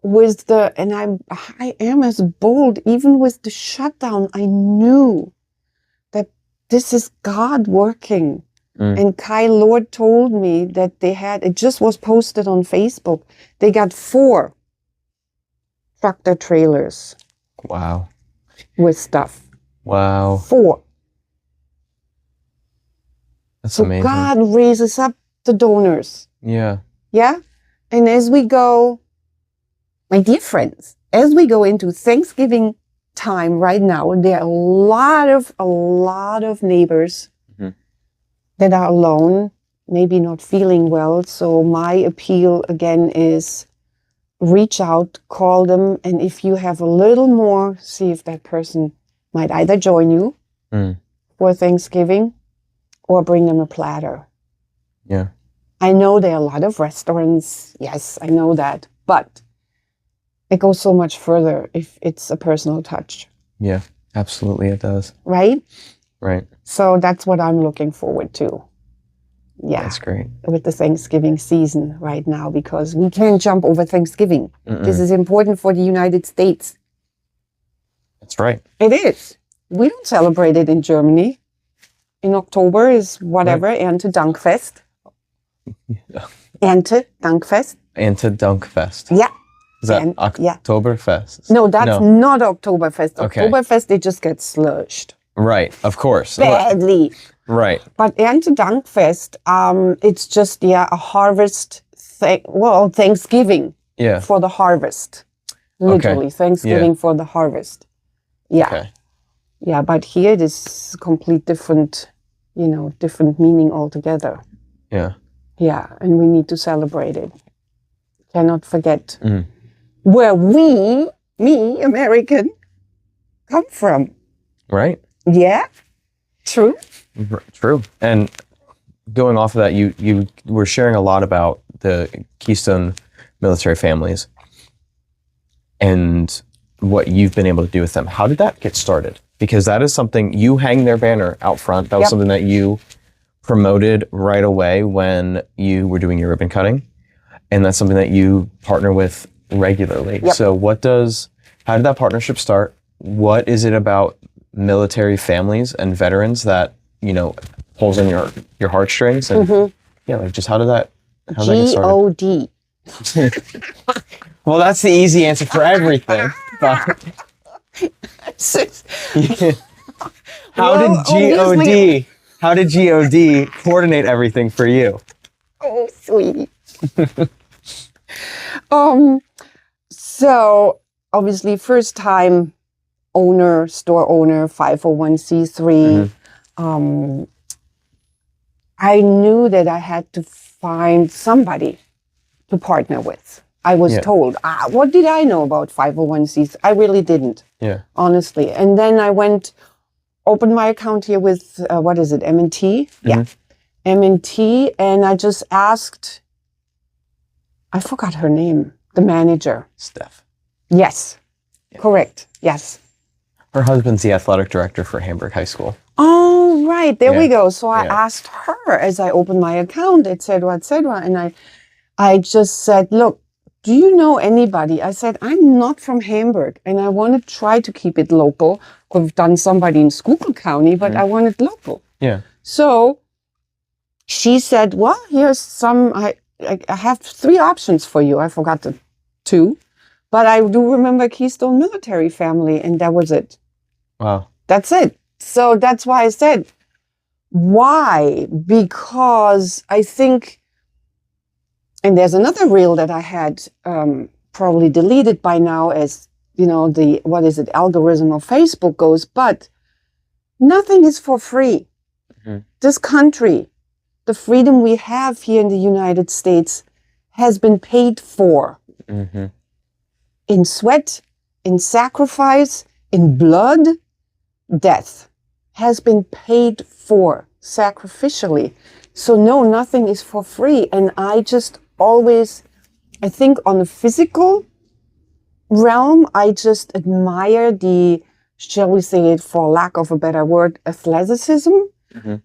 with I am as bold, even with the shutdown, I knew that this is God working. And Kyle Lord told me that it just was posted on Facebook. They got 4 tractor trailers. Wow. With stuff. Wow. 4. That's amazing. So God raises up the donors. Yeah. Yeah? And as we go, my dear friends, as we go into Thanksgiving time right now, there are a lot of neighbors that are alone, maybe not feeling well. So my appeal again is reach out, call them, and if you have a little more, see if that person might either join you for Thanksgiving or bring them a platter. Yeah. I know there are a lot of restaurants. Yes, I know that. But it goes so much further if it's a personal touch. Yeah, absolutely it does. Right? Right. So that's what I'm looking forward to. Yeah. That's great. With the Thanksgiving season right now, because we can't jump over Thanksgiving. This is important for the United States. That's right. It is. We don't celebrate it in Germany. In October is whatever, right. Erntedankfest. Erntedankfest. Erntedankfest. Yeah. Is that Oktoberfest? No, that's not Oktoberfest. Okay. Oktoberfest, they just get sludged. Right, of course. Badly. Right. But Erntedankfest, it's just, a harvest, Thanksgiving for the harvest. Literally, Thanksgiving for the harvest. Yeah. Okay. Yeah, but here it is complete different, different meaning altogether. Yeah. Yeah, and we need to celebrate it. Cannot forget where me, American, come from. Right. Yeah. True. True. And going off of that, you were sharing a lot about the Keystone military families and what you've been able to do with them. How did that get started? Because that is something, you hang their banner out front. That was something that you promoted right away when you were doing your ribbon cutting. And that's something that you partner with regularly. Yep. So how did that partnership start? What is it about military families and veterans that, pulls in your heartstrings? And just how did that get started? G-O-D. Well, that's the easy answer for everything. But how did G-O-D coordinate everything for you? Oh, sweetie. So obviously first time owner, store owner, 501c3. I knew that I had to find somebody to partner with. I was told, what did I know about 501c3? I really didn't, honestly. And then I opened my account here with, M&T? Yeah, M&T. And I just asked, I forgot her name, the manager. Steph. Yes, correct, yes. Her husband's the athletic director for Hamburg High School. Oh, right, there we go. So I asked her as I opened my account, et cetera, and I just said, look, do you know anybody? I said, I'm not from Hamburg, and I want to try to keep it local. I've done somebody in Schuylkill County, but I want it local. Yeah. So she said, well, here's some, I have 3 options for you. I forgot the 2, but I do remember Keystone Military Family, and that was it. Wow. That's it. So that's why I said, why? Because I think, and there's another reel that I had probably deleted by now as, the algorithm of Facebook goes, but nothing is for free. This country, the freedom we have here in the United States has been paid for in sweat, in sacrifice, in blood. Death has been paid for sacrificially. So no, nothing is for free. And I just always, I think on the physical realm, I just admire the, shall we say it for lack of a better word, athleticism.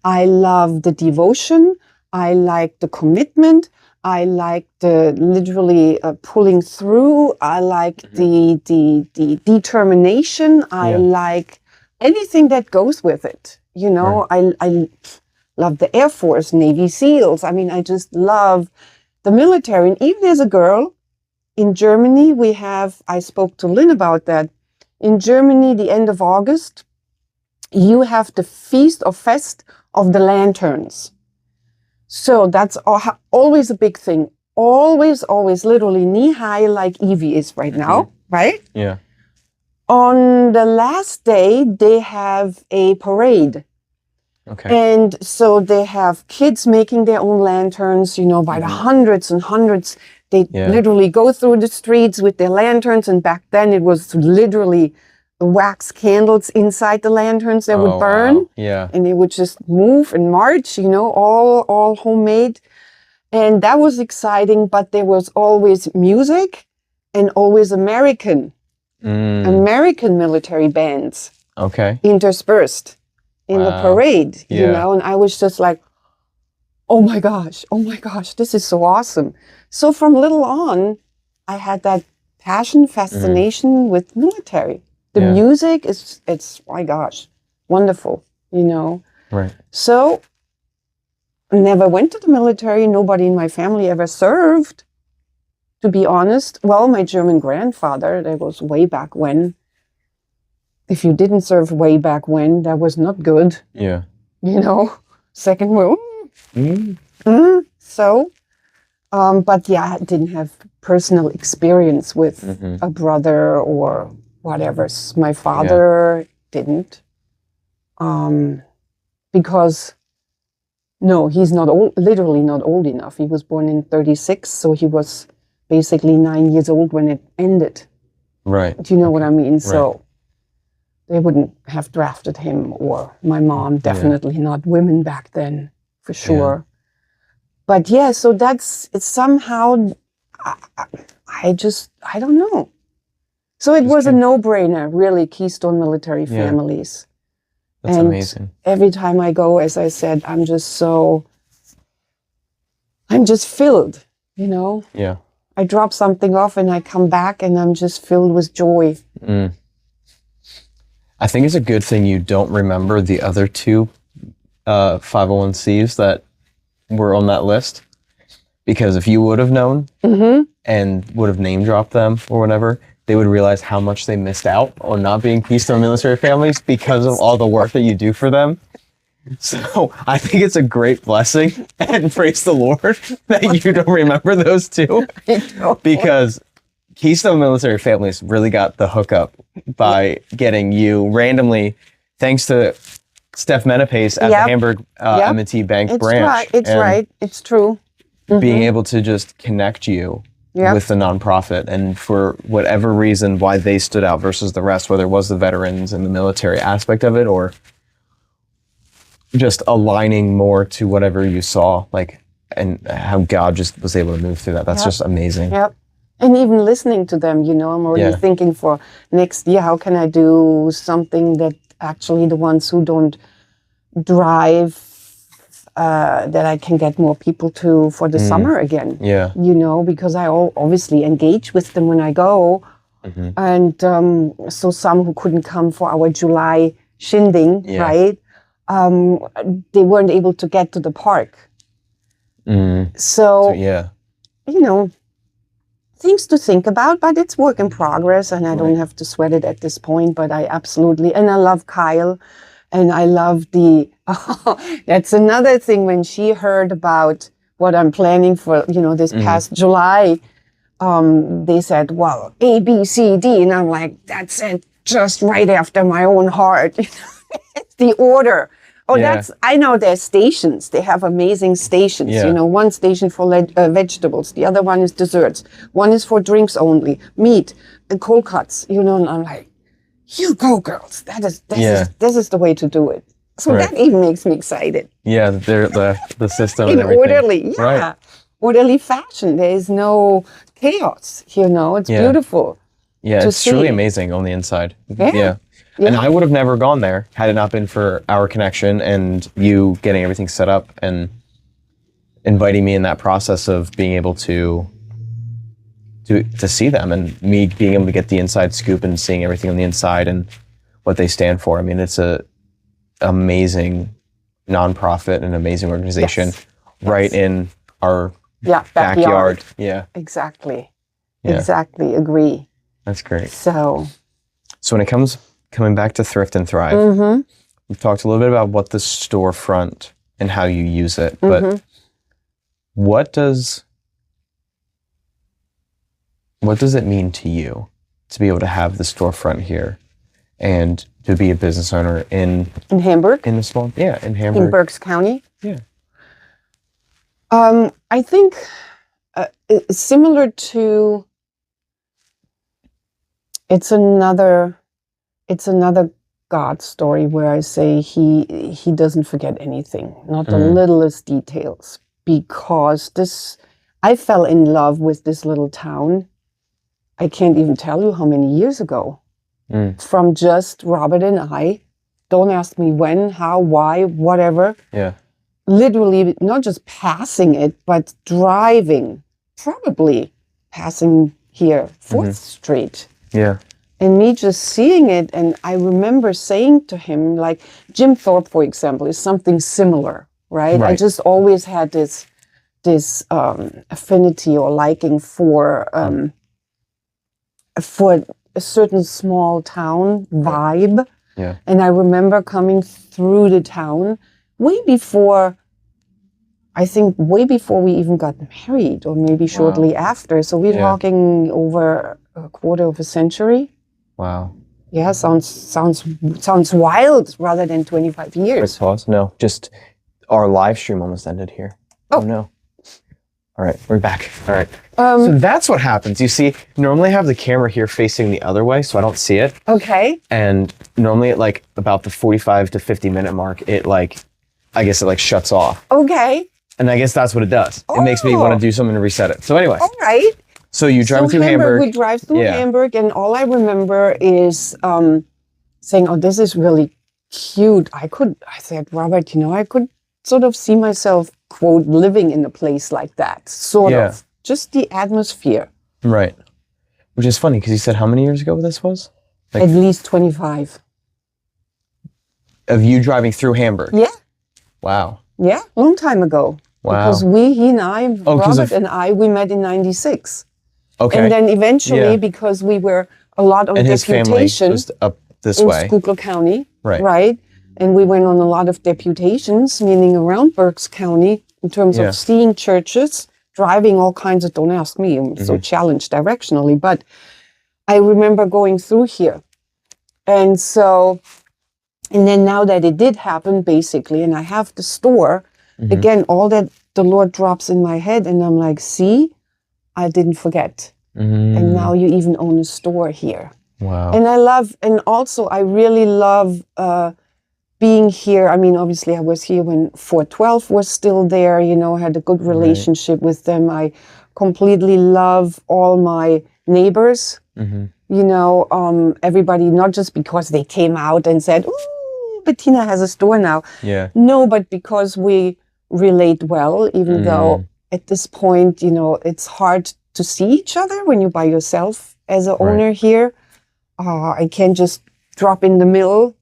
I love the devotion. I like the commitment. I like the literally pulling through. I like the determination. I like anything that goes with it. I love the Air Force, Navy SEALs. I mean, I just love the military. And even as a girl in Germany, I spoke to Lynn about that. In Germany, the end of August, you have the Fest of the Lanterns. So that's always a big thing. Always, literally knee high like Evie is right now, right? Yeah. On the last day, they have a parade. Okay. And so they have kids making their own lanterns, by the hundreds and hundreds. They literally go through the streets with their lanterns. And back then it was literally wax candles inside the lanterns that would burn. Wow. Yeah. And they would just move and march, all homemade. And that was exciting, but there was always music and always American military bands. Okay. Interspersed in the parade, and I was just like, oh my gosh, this is so awesome. So from little on, I had that passion, fascination with military. The music it's my gosh, wonderful, Right. So I never went to the military. Nobody in my family ever served, to be honest. Well, my German grandfather, that was way back when. If you didn't serve way back when, that was not good. Yeah. Second world. So, but yeah, I didn't have personal experience with a brother or whatever. My father didn't. Because, no, he's not literally not old enough. He was born in 1936, so he was basically 9 years old when it ended. Right. Do you know what I mean? Right. So they wouldn't have drafted him, or my mom, definitely not. Women back then, for sure. But so it's somehow, I don't know. So it was a no-brainer, really, Keystone military families. That's amazing. Every time I go, as I said, I'm just filled, Yeah. I drop something off and I come back and I'm just filled with joy. I think it's a good thing you don't remember the other two 501Cs that were on that list, because if you would have known and would have name dropped them or whatever, they would realize how much they missed out on not being Keystone military families because of all the work that you do for them. So I think it's a great blessing, and praise the Lord that you don't remember those two, because Keystone military families really got the hookup by getting you randomly, thanks to Steph Menapace at the Hamburg M&T Bank branch. It's true. Being able to just connect you with the nonprofit, and for whatever reason why they stood out versus the rest, whether it was the veterans and the military aspect of it, or just aligning more to whatever you saw, and how God just was able to move through that. That's just amazing. Yep. And even listening to them, I'm already thinking for next year, how can I do something that actually the ones who don't drive, that I can get more people to for the summer again. Yeah. Because I obviously engage with them when I go. And so some who couldn't come for our July shindig, right? They weren't able to get to the park. So, things to think about, but it's work in progress, and I don't have to sweat it at this point, but I absolutely, and I love Kyle, and I love that's another thing, when she heard about what I'm planning for, this past July, they said, well, A, B, C, D, and I'm like, that's it, just right after my own heart. It's the order. Oh, I know there's stations. They have amazing stations. One station for vegetables. The other one is desserts. One is for drinks only, meat and cold cuts. And I'm like, you go, girls. This is the way to do it. So that even makes me excited. Yeah, the system in and everything. Orderly, orderly fashion. There is no chaos. It's beautiful. Yeah, it's truly amazing on the inside. Yeah. And I would have never gone there had it not been for our connection and you getting everything set up and inviting me in that process of being able to see them, and me being able to get the inside scoop and seeing everything on the inside and what they stand for. I mean, it's a amazing nonprofit and an amazing organization right in our backyard. Yeah. Exactly. Agree. That's great. So when it comes coming back to Thrift and Thrive, we've talked a little bit about what the storefront and how you use it, but what does it mean to you to be able to have the storefront here and to be a business owner in Hamburg? In Hamburg. In Berks County? Yeah. I think similar to, it's another God story where I say he doesn't forget anything, not the littlest details, because I fell in love with this little town. I can't even tell you how many years ago. From just Robert and I. Don't ask me when, how, why, whatever. Yeah. Literally not just passing it, but driving, probably passing here, 4th Street. Yeah. And me just seeing it, and I remember saying to him, like, Jim Thorpe, for example, is something similar, right? I just always had this affinity or liking for a certain small town vibe. Yeah. And I remember coming through the town way before we even got married, or maybe shortly after. So we're talking over a quarter of a century. Wow. Yeah, sounds wild, rather than 25 years. Pause. No, just our live stream almost ended here. Oh no. All right, we're back. All right. So that's what happens. You see, normally I have the camera here facing the other way, so I don't see it. Okay. And normally at like about the 45 to 50 minute mark, I guess it shuts off. Okay. And I guess that's what it does. It makes me want to do something to reset it. So anyway. All right. So you drive through Hamburg. We drive through Hamburg, and all I remember is saying, "Oh, this is really cute." I said, Robert, I could sort of see myself, quote, living in a place like that, sort of. Just the atmosphere. Right. Which is funny, because you said how many years ago this was? At least 25. Of you driving through Hamburg? Yeah. Wow. Yeah, long time ago. Wow. Because he and I, Robert and I, we met in 96. Okay. And then eventually, because we were a lot on deputation. And his family was up this way. In Schuylkill County. Right. Right. And we went on a lot of deputations, meaning around Berks County, in terms of seeing churches, driving all kinds of, don't ask me, I'm so challenged directionally. But I remember going through here. And then now that it did happen, basically, and I have the store, again, all that the Lord drops in my head, and I'm like, see, I didn't forget. And now you even own a store here. Wow. And I really love being here. I mean, obviously I was here when 412 was still there, had a good relationship with them. I completely love all my neighbors, everybody, not just because they came out and said, "Ooh, Bettina has a store now." Yeah. No, but because we relate well, even though at this point, it's hard to see each other when you're by yourself as an owner here. I can't just drop in the mill,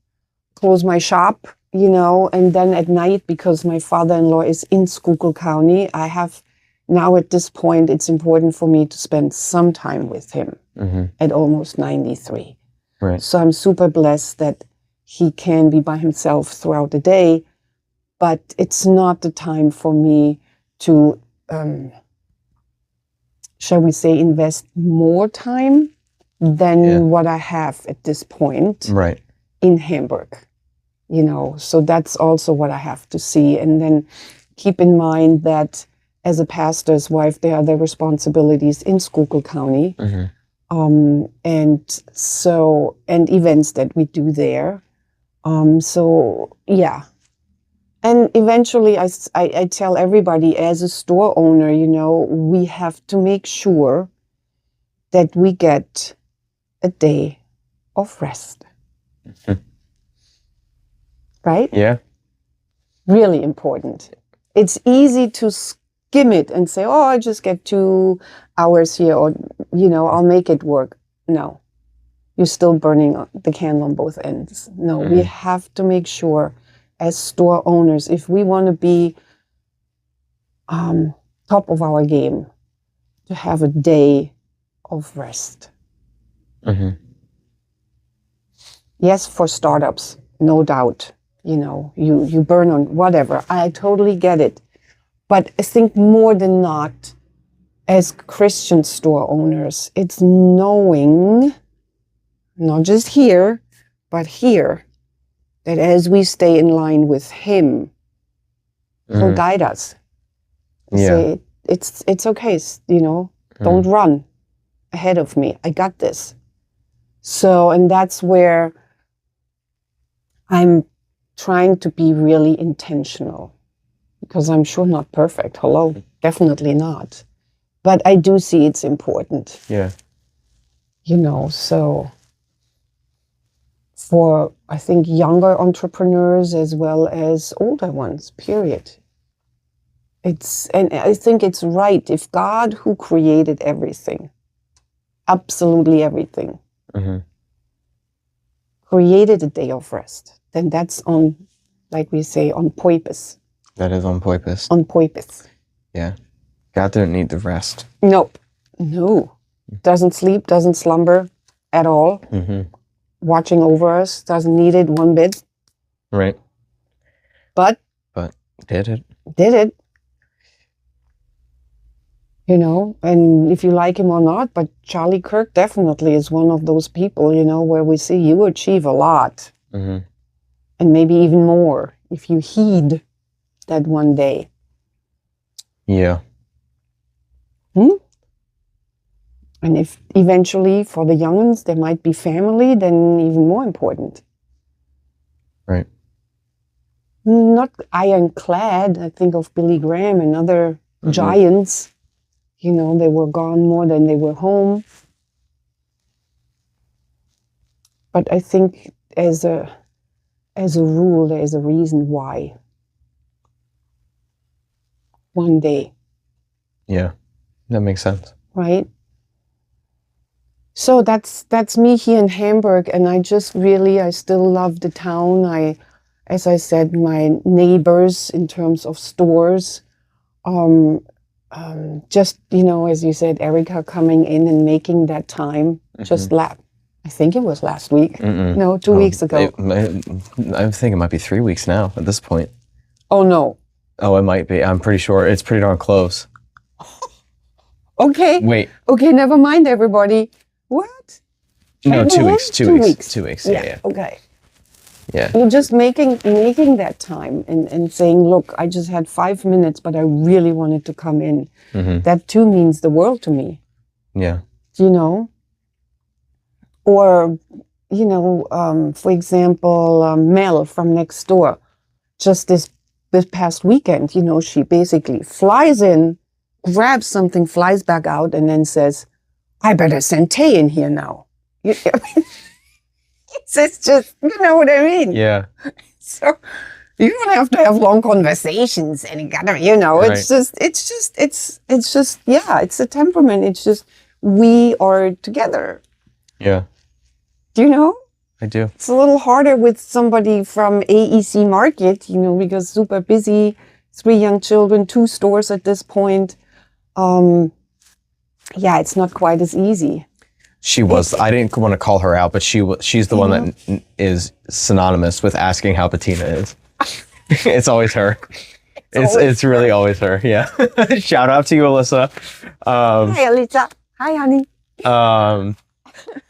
close my shop, and then at night, because my father-in-law is in Schuylkill County, I have now at this point, it's important for me to spend some time with him at almost 93. Right. So I'm super blessed that he can be by himself throughout the day, but it's not the time for me to, shall we say, invest more time than what I have at this point in Hamburg. So that's also what I have to see. And then keep in mind that as a pastor's wife, there are other responsibilities in Schuylkill County. And events that we do there. And eventually I tell everybody, as a store owner, we have to make sure that we get a day of rest. Right? Yeah. Really important. It's easy to skim it and say, "Oh, I just get 2 hours here, or, I'll make it work." No. You're still burning the candle on both ends. No, we have to make sure, as store owners, if we want to be top of our game, to have a day of rest. Yes, for startups, no doubt. You burn on whatever. I totally get it. But I think more than not, as Christian store owners, it's knowing, not just here, but here, that as we stay in line with him, he'll guide us. Say, it's okay, don't run ahead of me. I got this. So, and that's where I'm trying to be really intentional, because I'm sure not perfect. Hello, definitely not. But I do see it's important. Yeah. So for, I think, younger entrepreneurs as well as older ones, period. And I think it's right. If God, who created everything, absolutely everything, created a day of rest, then that's on, like we say, on purpose. That is on purpose. On purpose. Yeah. God didn't need the rest. Nope. No. Doesn't sleep, doesn't slumber at all. Watching over us, doesn't need it one bit. Right. But did it. Did it. And if you like him or not, but Charlie Kirk definitely is one of those people, where we see you achieve a lot. And maybe even more if you heed that one day. Yeah. And if eventually for the young'uns there might be family, then even more important. Right. Not ironclad. I think of Billy Graham and other giants. They were gone more than they were home. But I think as a rule, there is a reason why. One day. Yeah, that makes sense. Right? So that's me here in Hamburg, and I still love the town. As I said, my neighbors in terms of stores, just, as you said, Erica coming in and making that time, I think it was last week. No, 2 weeks ago. I think it might be 3 weeks now at this point. Oh, no. Oh, it might be. I'm pretty sure. It's pretty darn close. Okay. Wait. Okay, never mind, everybody. What? No, 2 weeks. 2 weeks. 2 weeks. Yeah. Okay. Yeah. You're just making that time and saying, look, I just had 5 minutes, but I really wanted to come in. That too means the world to me. Yeah. Or, for example, Mel from next door, just this past weekend, she basically flies in, grabs something, flies back out, and then says, I better send Tay in here now. It's just, you know what I mean? Yeah. So you don't have to have long conversations and Right. it's a temperament. It's just, we are together. Yeah. Do you know? I do. It's a little harder with somebody from AEC Market, because super busy, 3 young children, 2 stores at this point. It's not quite as easy. She was. I didn't want to call her out, but she's the one that is synonymous with asking how Bettina is. It's always her. It's really always her. Yeah. Shout out to you, Alyssa. Hi, Alyssa. Hi, honey.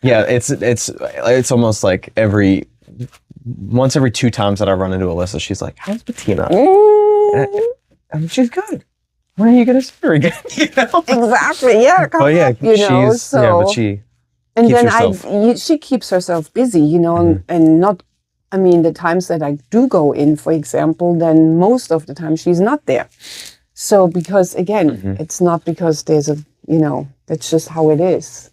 Yeah, it's almost like once every 2 times that I run into Alyssa, she's like, "How's Bettina?" And she's good. When are you gonna see her again? Exactly. Yeah. She keeps herself busy, and not. I mean, the times that I do go in, for example, then most of the time she's not there. So because again, it's not because there's that's just how it is.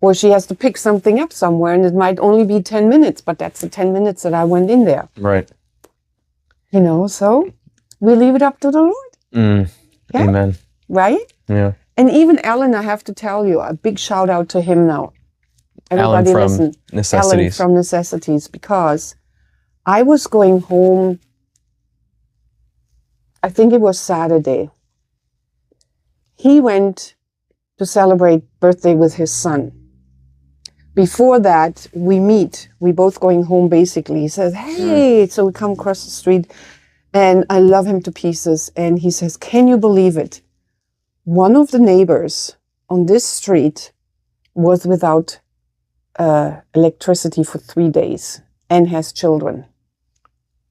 Or she has to pick something up somewhere, and it might only be 10 minutes, but that's the 10 minutes that I went in there. Right. So we leave it up to the Lord. Yeah? Amen. Right? Yeah. And even Alan, I have to tell you, a big shout out to him now. Everybody Alan from listen. Necessities. Alan from Necessities, because I was going home, I think it was Saturday. He went to celebrate birthday with his son. Before that, we both going home basically. He says, hey, so we come across the street, and I love him to pieces. And he says, can you believe it? One of the neighbors on this street was without electricity for 3 days. and has children.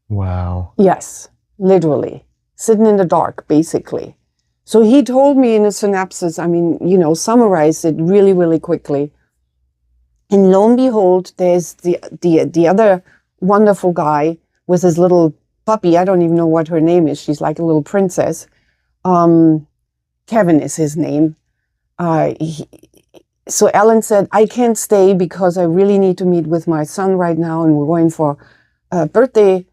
Wow. Yes, literally. Sitting in the dark, basically. So he told me in a synopsis, summarized it really, really quickly. And lo and behold, there's the other wonderful guy with his little puppy. I don't even know what her name is. She's like a little princess. Kevin is his name. So Ellen said, I can't stay because I really need to meet with my son right now, and we're going for a birthday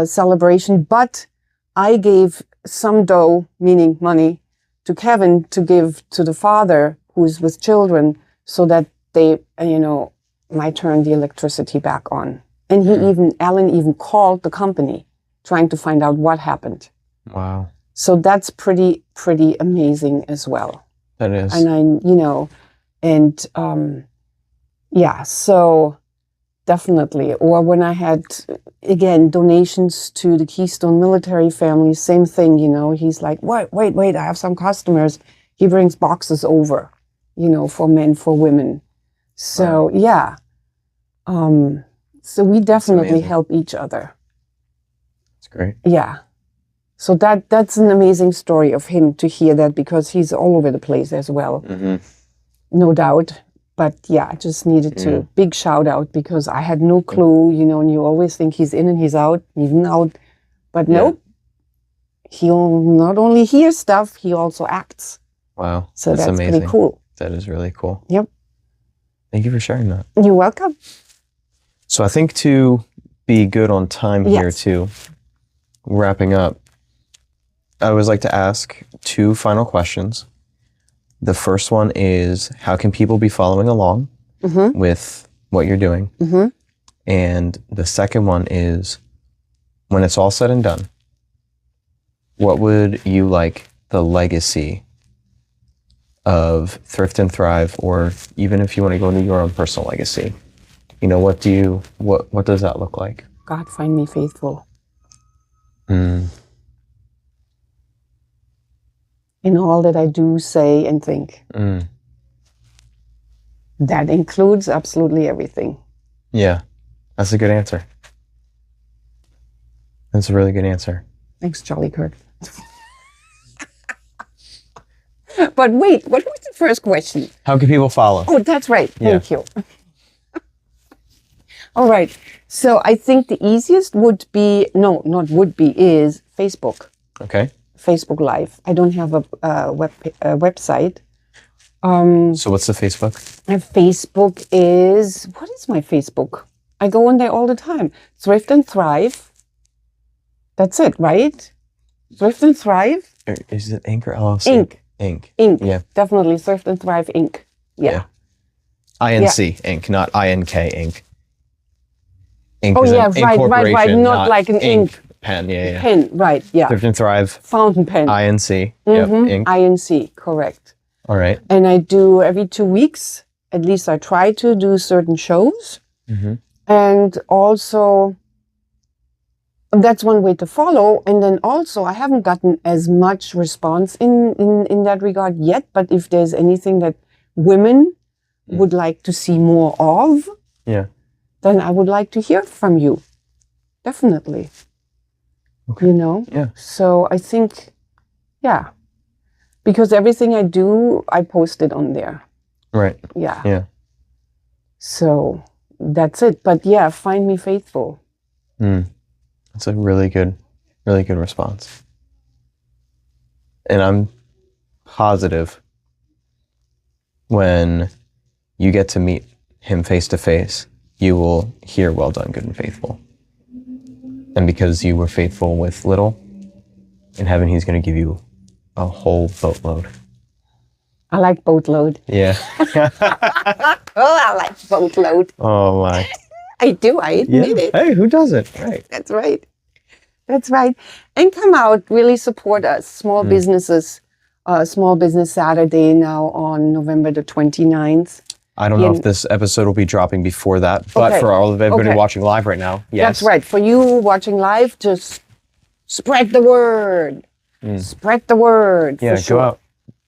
celebration. But I gave some dough, meaning money, to Kevin to give to the father who's with children so that they, might turn the electricity back on. And Alan even called the company trying to find out what happened. Wow. So that's pretty amazing as well. That is. And so definitely. Or when I had, again, donations to the Keystone military family, same thing, he's like, wait, I have some customers. He brings boxes over, for men, for women. So, yeah. So we definitely help each other. That's great. Yeah. So that's an amazing story of him to hear that, because he's all over the place as well. Mm-hmm. No doubt. But yeah, I just needed to big shout out, because I had no clue, and you always think he's in and he's out, even out. But nope. He'll not only hear stuff, he also acts. Wow. So that's amazing. pretty cool. That is really cool. Yep. Thank you for sharing that. You're welcome. So I think to be good on time here too, wrapping up, I always like to ask 2 final questions. The first one is, how can people be following along with what you're doing? Mm-hmm. And the second one is, when it's all said and done, what would you like the legacy of Thrift and Thrive, or even if you want to go into your own personal legacy, what does that look like? God, find me faithful. In all that I do, say, and think. That includes absolutely everything. Yeah, that's a good answer. That's a really good answer. Thanks, Charlie Kirk. But wait, what was the first question? How can people follow? Oh, that's right. Thank you. All right. So I think the easiest is Facebook. Okay. Facebook Live. I don't have a website. So what's the Facebook? Facebook is, what is my Facebook? I go on there all the time. Thrift and Thrive. That's it, right? Thrift and Thrive. Is it Inc. or LLC? Inc. Inc. Yeah. Definitely Thrift and Thrive Inc. Yeah. INC Inc. Not INK Inc. Inc. Oh is yeah, right. Not like an ink. Pen, yeah. Pen, right, yeah. Thrift and Thrive. Fountain pen. INC. Mm-hmm. Yep, Inc. INC, correct. All right. And I do every 2 weeks, at least I try to do certain shows. Mm-hmm. And also, that's one way to follow. And then also, I haven't gotten as much response in that regard yet. But if there's anything that women would like to see more of, then I would like to hear from you. Definitely. Okay. Yeah. So I think, because everything I do, I post it on there. Right. Yeah. Yeah. So that's it. But find me faithful. That's a really good response. And I'm positive when you get to meet him face to face, you will hear, well done, good and faithful. And because you were faithful with little, in heaven he's going to give you a whole boatload. I like boatload. Yeah. I like boatload. Oh my. I do. I admit it. Hey, who doesn't? Right. That's right. That's right. And come out, really support us. Small businesses, Small Business Saturday now on November the 29th. I don't know if this episode will be dropping before that, but for all of everybody watching live right now, yes. That's right. For you watching live, just spread the word. Spread the word. Yeah, for sure. go out.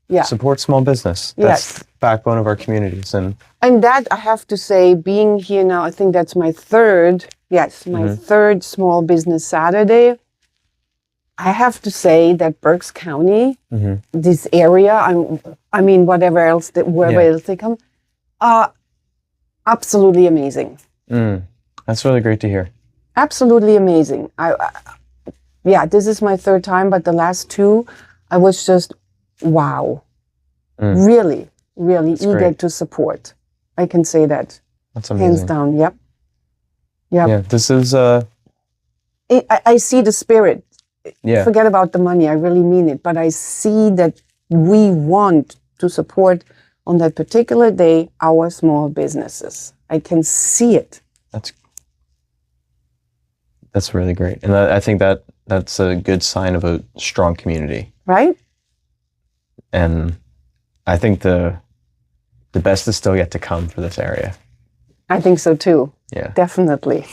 Yeah. Support small business. That's the backbone of our communities. And that, I have to say, being here now, I think that's my third small business Saturday. I have to say that Berks County, this area, I mean, whatever else, wherever else they come, are absolutely amazing. That's really great to hear. Absolutely amazing. This is my third time, but the last two, I was just, wow. Really, really That's eager great. to support. I can say that. That's amazing. Hands down, yep. Yeah, this is... I see the spirit. Yeah. Forget about the money, I really mean it. But I see that we want to support on that particular day our small businesses. I can see it. That's really great. And I think that's a good sign of a strong community. Right? And I think the best is still yet to come for this area. I think so too. Yeah. Definitely.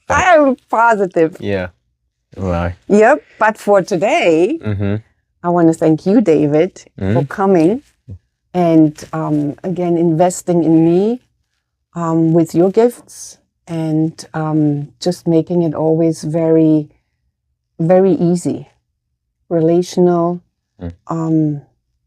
I'm positive. Yeah. Well, Yep. But for today, I want to thank you, David, for coming and again investing in me with your gifts and just making it always very, very easy, relational, and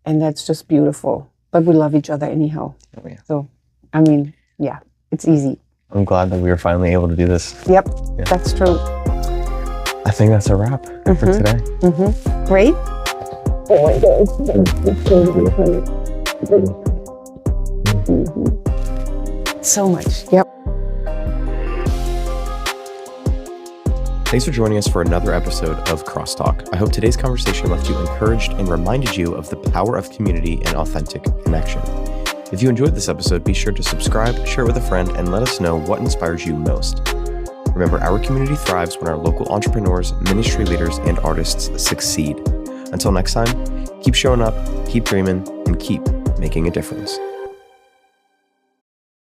that's just beautiful. But we love each other anyhow. Oh, yeah. So, I mean, yeah, it's easy. I'm glad that we were finally able to do this. Yep, that's true. I think that's a wrap for today. Great. Oh my God. So much. Yep. Thanks for joining us for another episode of Crosstalk. I hope today's conversation left you encouraged and reminded you of the power of community and authentic connection. If you enjoyed this episode, be sure to subscribe, share it with a friend, and let us know what inspires you most. Remember, our community thrives when our local entrepreneurs, ministry leaders, and artists succeed. Until next time, keep showing up, keep dreaming, and keep making a difference.